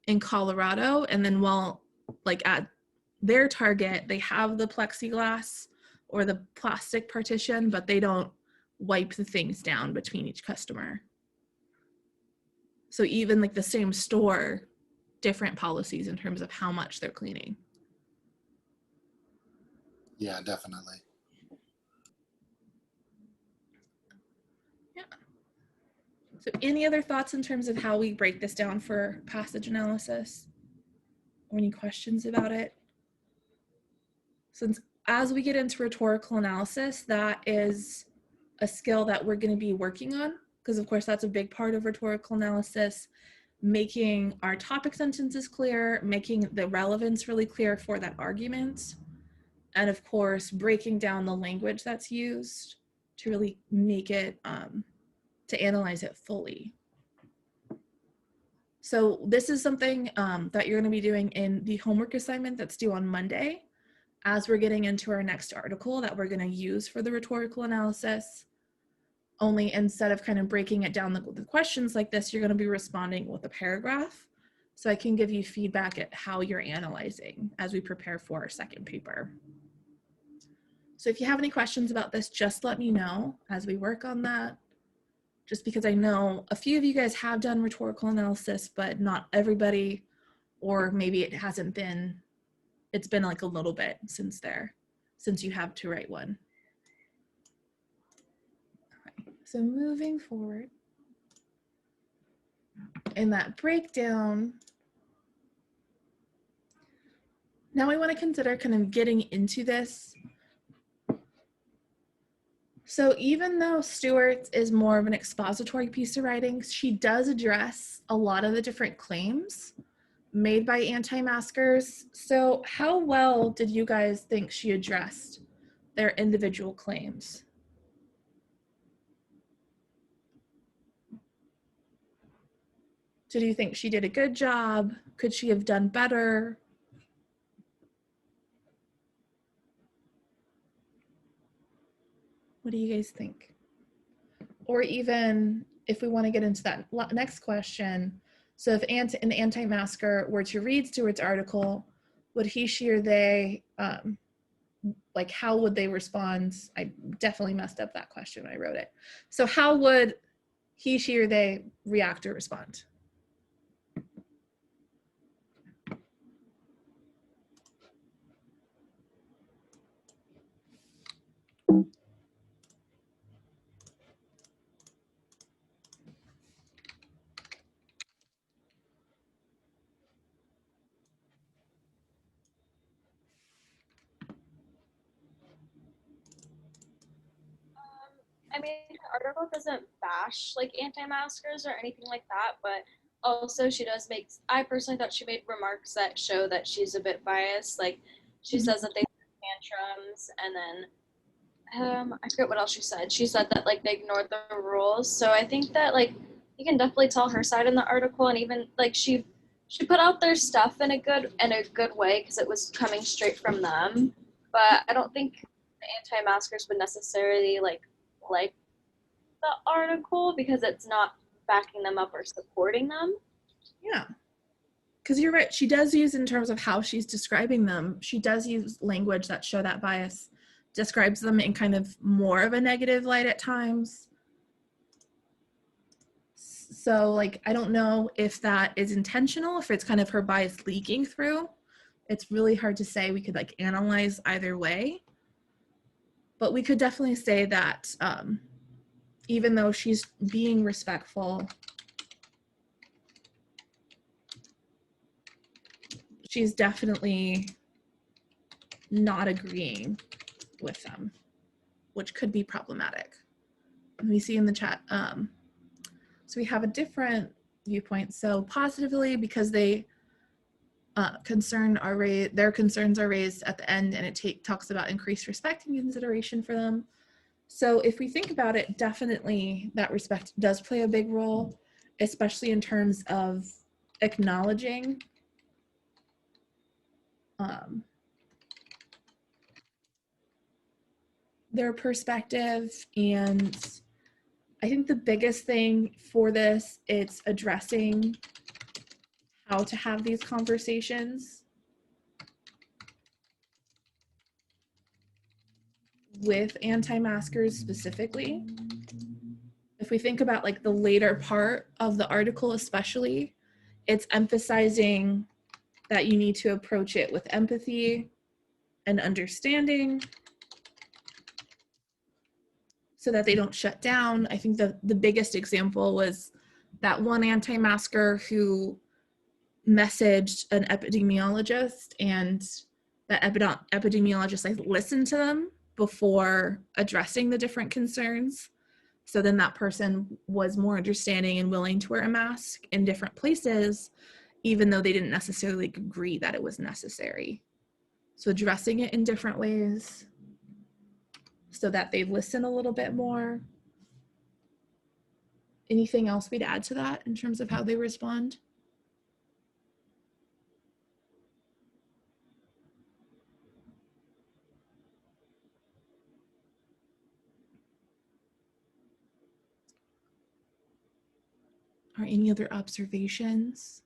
A: in Colorado, and then while like at their Target, they have the plexiglass or the plastic partition, but they don't wipe the things down between each customer. So even like the same store, different policies in terms of how much they're cleaning.
B: Yeah, definitely.
A: Yeah. So any other thoughts in terms of how we break this down for passage analysis? Or any questions about it? Since as we get into rhetorical analysis, that is a skill that we're going to be working on, because of course that's a big part of rhetorical analysis, making our topic sentences clear, making the relevance really clear for that argument, and of course breaking down the language that's used to really make it to analyze it fully. So this is something that you're going to be doing in the homework assignment that's due on Monday, as we're getting into our next article that we're going to use for the rhetorical analysis. Only instead of kind of breaking it down the questions like this, you're going to be responding with a paragraph. So I can give you feedback at how you're analyzing as we prepare for our second paper. So if you have any questions about this, just let me know as we work on that. Just because I know a few of you guys have done rhetorical analysis, but not everybody, or maybe it hasn't been, it's been like a little bit since you have to write one. So moving forward, in that breakdown, now we want to consider kind of getting into this. So even though Stewart's is more of an expository piece of writing, she does address a lot of the different claims made by anti-maskers. So how well did you guys think she addressed their individual claims? Did you think she did a good job? Could she have done better? What do you guys think? Or even if we want to get into that next question, so if an anti-masker were to read Stewart's article, would he, she, or they, like how would they respond? I definitely messed up that question when I wrote it. So how would he, she, or they react or respond?
D: I mean, her article doesn't bash like anti-maskers or anything like that, but also she does make. I personally thought she made remarks that show that she's a bit biased. Like she says that they throw tantrums, and then I forget what else she said. She said that like they ignored the rules. So I think that like you can definitely tell her side in the article, and even like she put out their stuff in a good way because it was coming straight from them. But I don't think the anti-maskers would necessarily like the article because it's not backing them up or supporting them.
A: Yeah. Because you're right. She does use, in terms of how she's describing them, she does use language that show that bias, describes them in kind of more of a negative light at times. So like, I don't know if that is intentional, if it's kind of her bias leaking through. It's really hard to say. We could like analyze either way. But we could definitely say that even though she's being respectful, she's definitely not agreeing with them, which could be problematic. And we see in the chat, so we have a different viewpoint. So positively, because they their concerns are raised at the end, and it talks about increased respect and consideration for them. So if we think about it, definitely that respect does play a big role, especially in terms of acknowledging their perspective. And I think the biggest thing for this, it's addressing how to have these conversations with anti-maskers specifically. If we think about like the later part of the article especially, it's emphasizing that you need to approach it with empathy and understanding so that they don't shut down. I think the biggest example was that one anti-masker who messaged an epidemiologist, and that epidemiologist like listened to them before addressing the different concerns. So then that person was more understanding and willing to wear a mask in different places, even though they didn't necessarily agree that it was necessary. So addressing it in different ways so that they listen a little bit more. Anything else we'd add to that in terms of how they respond? Or any other observations?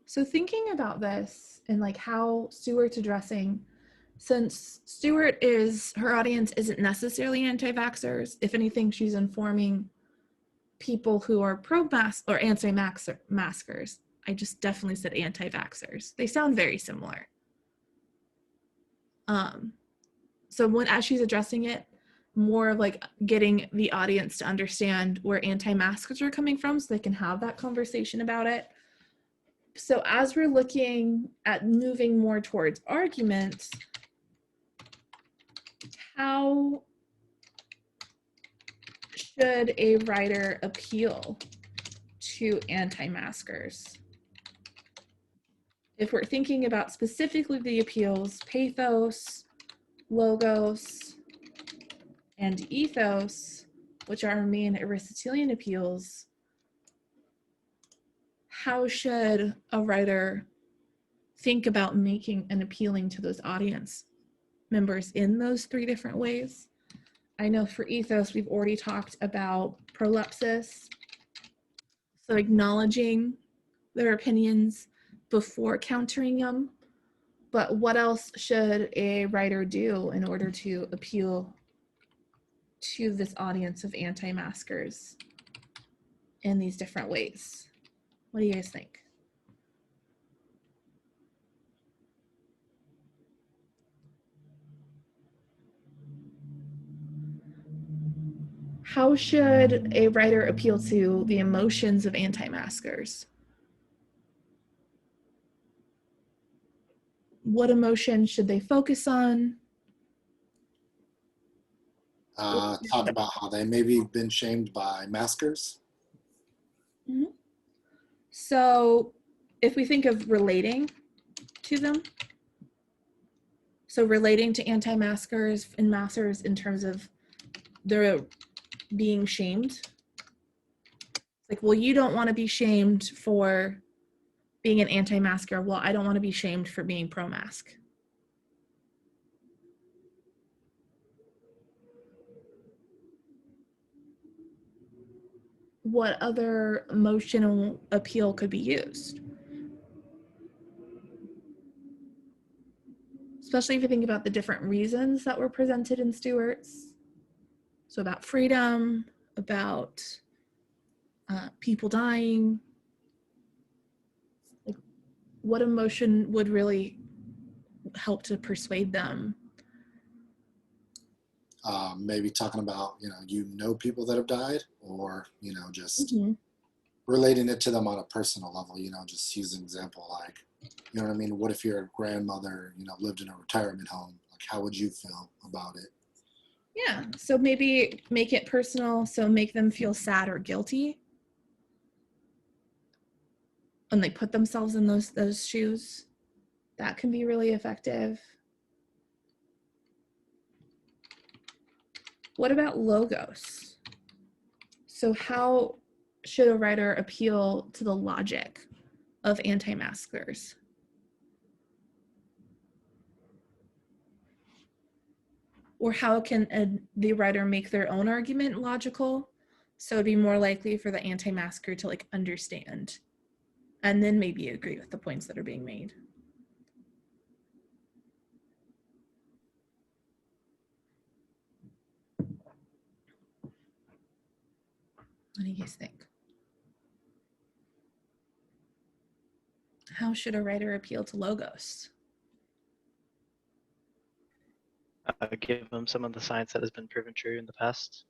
A: So thinking about this and like how Stewart's addressing, since Stewart her audience isn't necessarily anti-vaxxers. If anything, she's informing people who are pro-mask or anti-maskers. I just definitely said anti-vaxxers. They sound very similar. So as she's addressing it, more of like getting the audience to understand where anti-maskers are coming from so they can have that conversation about it. So as we're looking at moving more towards arguments, how should a writer appeal to anti-maskers? If we're thinking about specifically the appeals, pathos, logos, and ethos, which are our main Aristotelian appeals, how should a writer think about making and appealing to those audience members in those three different ways? I know for ethos, we've already talked about prolepsis, so acknowledging their opinions before countering them. But what else should a writer do in order to appeal to this audience of anti-maskers in these different ways? What do you guys think? How should a writer appeal to the emotions of anti-maskers? What emotion should they focus on?
B: Talk about how they maybe been shamed by maskers.
A: So if we think of relating to them, so relating to anti-maskers and maskers in terms of they're being shamed, like, well, you don't want to be shamed for being an anti-masker. Well, I don't want to be shamed for being pro-mask. What other emotional appeal could be used? Especially if you think about the different reasons that were presented in Stewart's. So about freedom, about people dying. Like, what emotion would really help to persuade them?
B: Maybe talking about, people that have died, or, just
A: Mhm.
B: relating it to them on a personal level, just use an example like, you know what I mean? What if your grandmother, lived in a retirement home? Like, how would you feel about it?
A: Yeah, so maybe make it personal, so make them feel sad or guilty. And like put themselves in those shoes. That can be really effective. What about logos? So how should a writer appeal to the logic of anti-maskers? Or how can the writer make their own argument logical? So it'd be more likely for the anti-masker to like understand and then maybe agree with the points that are being made. What do you guys think? How should a writer appeal to logos?
C: Give them some of the science that has been proven true in the past.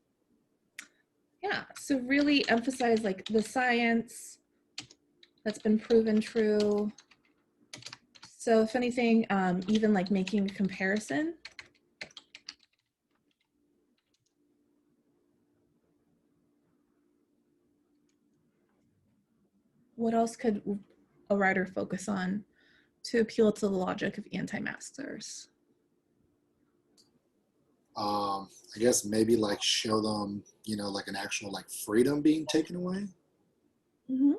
A: Yeah, so really emphasize like the science that's been proven true. So if anything, even like making a comparison. What else could a writer focus on to appeal to the logic of anti-maskers?
B: I guess maybe like show them, like an actual like freedom being taken away.
A: Mm-hmm.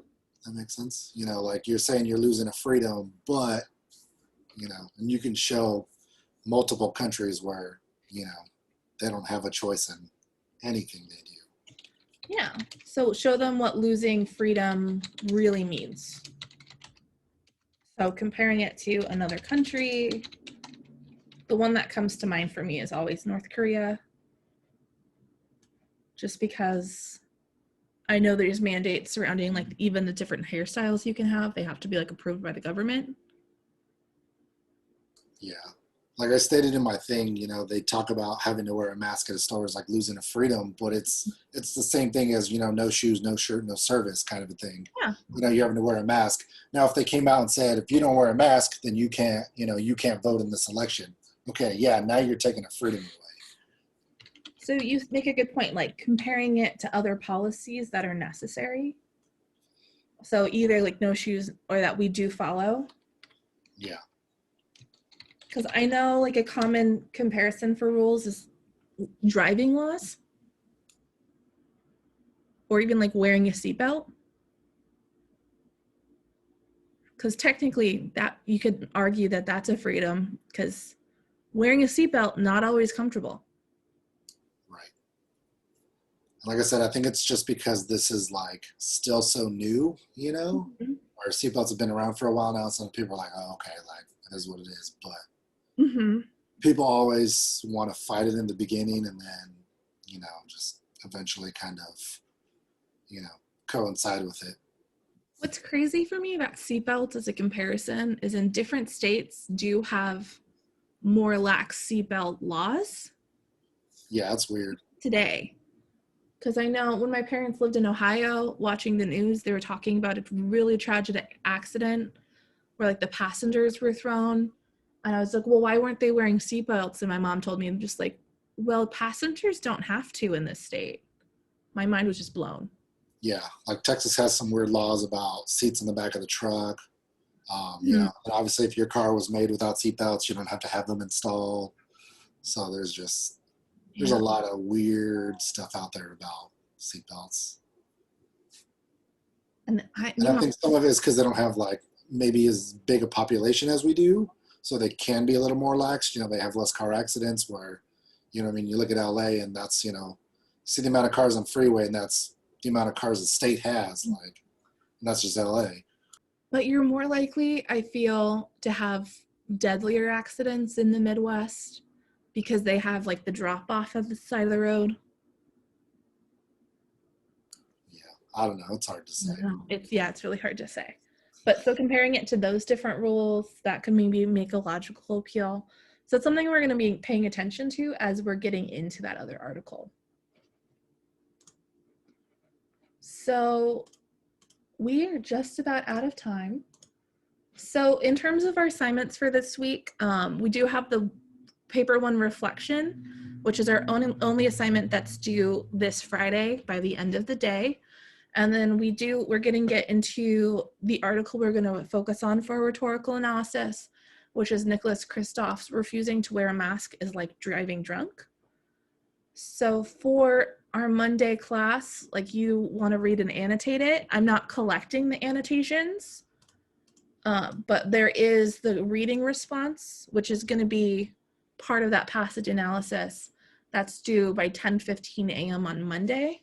B: That makes sense. Like you're saying you're losing a freedom, but, and you can show multiple countries where, they don't have a choice in anything they do.
A: Yeah, so show them what losing freedom really means. So comparing it to another country, the one that comes to mind for me is always North Korea. Just because I know there's mandates surrounding like even the different hairstyles you can have. They have to be like approved by the government.
B: Yeah. Like I stated in my thing, they talk about having to wear a mask at a store is like losing a freedom, but it's the same thing as, no shoes, no shirt, no service kind of a thing.
A: Yeah.
B: You're having to wear a mask. Now, if they came out and said, if you don't wear a mask, then you can't vote in this election. Okay, yeah, now you're taking a freedom away.
A: So you make a good point, like comparing it to other policies that are necessary. So either like no shoes or that we do follow.
B: Yeah.
A: Because I know like a common comparison for rules is driving laws. Or even like wearing a seatbelt. Because technically that you could argue that that's a freedom because wearing a seatbelt, not always comfortable.
B: Right. Like I said, I think it's just because this is like still so new,
A: Mm-hmm.
B: Our seatbelts have been around for a while now. Some people are like, oh, okay, like it is what it is. But
A: Mm-hmm.
B: people always want to fight it in the beginning and then, just eventually kind of, coincide with it.
A: What's crazy for me about seatbelts as a comparison is in different states do have more lax seatbelt laws.
B: Yeah, that's weird.
A: Today. Because I know when my parents lived in Ohio, watching the news, they were talking about a really tragic accident where like the passengers were thrown. And I was like, well, why weren't they wearing seatbelts? And my mom told me just like, Well, passengers don't have to in this state. My mind was just blown.
B: Yeah, like Texas has some weird laws about seats in the back of the truck.
A: Hmm.
B: And obviously if your car was made without seatbelts, you don't have to have them installed. So there's
A: Yeah.
B: a lot of weird stuff out there about seatbelts.
A: And
B: And I think some of it is because they don't have like maybe as big a population as we do, so they can be a little more lax. You know, they have less car accidents. Where, you know, I mean, you look at LA, and that's, you know, see the amount of cars on freeway, and that's the amount of cars the state has. Like, and that's just LA.
A: But you're more likely, I feel, to have deadlier accidents in the Midwest because they have like the drop off at the side of the road.
B: Yeah, I don't know. It's hard to say.
A: It's really hard to say. But so comparing it to those different rules, that could maybe make a logical appeal. So it's something we're going to be paying attention to as we're getting into that other article. So we are just about out of time. So in terms of our assignments for this week, we do have the paper one reflection, which is our only assignment that's due this Friday by the end of the day. And then we're going to get into the article we're going to focus on for rhetorical analysis, which is Nicholas Kristof's refusing to wear a mask is like driving drunk. So for our Monday class, like you want to read and annotate it. I'm not collecting the annotations, but there is the reading response, which is going to be part of that passage analysis that's due by 10:15 a.m. on Monday,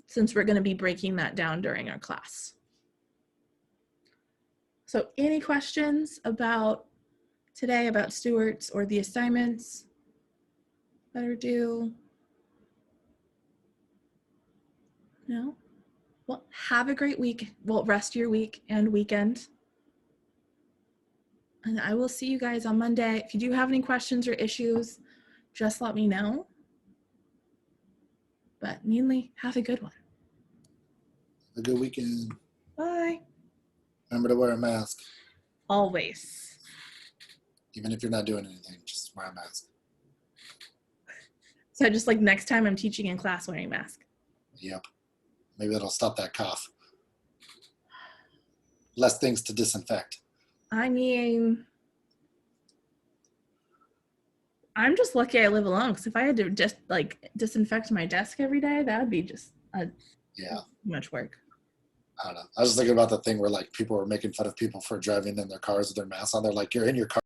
A: since we're going to be breaking that down during our class. So any questions about today, about Stewart's or the assignments that are due? No? Well, have a great week. Well, rest your week and weekend. And I will see you guys on Monday. If you do have any questions or issues, just let me know. But mainly, have a good one.
B: A good weekend.
A: Bye.
B: Remember to wear a mask.
A: Always.
B: Even if you're not doing anything, just wear a mask.
A: So just like next time I'm teaching in class wearing a mask.
B: Yep. Maybe that'll stop that cough. Less things to disinfect.
A: I mean, I'm just lucky I live alone, because if I had to just like disinfect my desk every day, that would be just
B: Yeah.
A: much work.
B: I don't know. I was just thinking about the thing where like people were making fun of people for driving in their cars with their masks on. They're like, you're in your car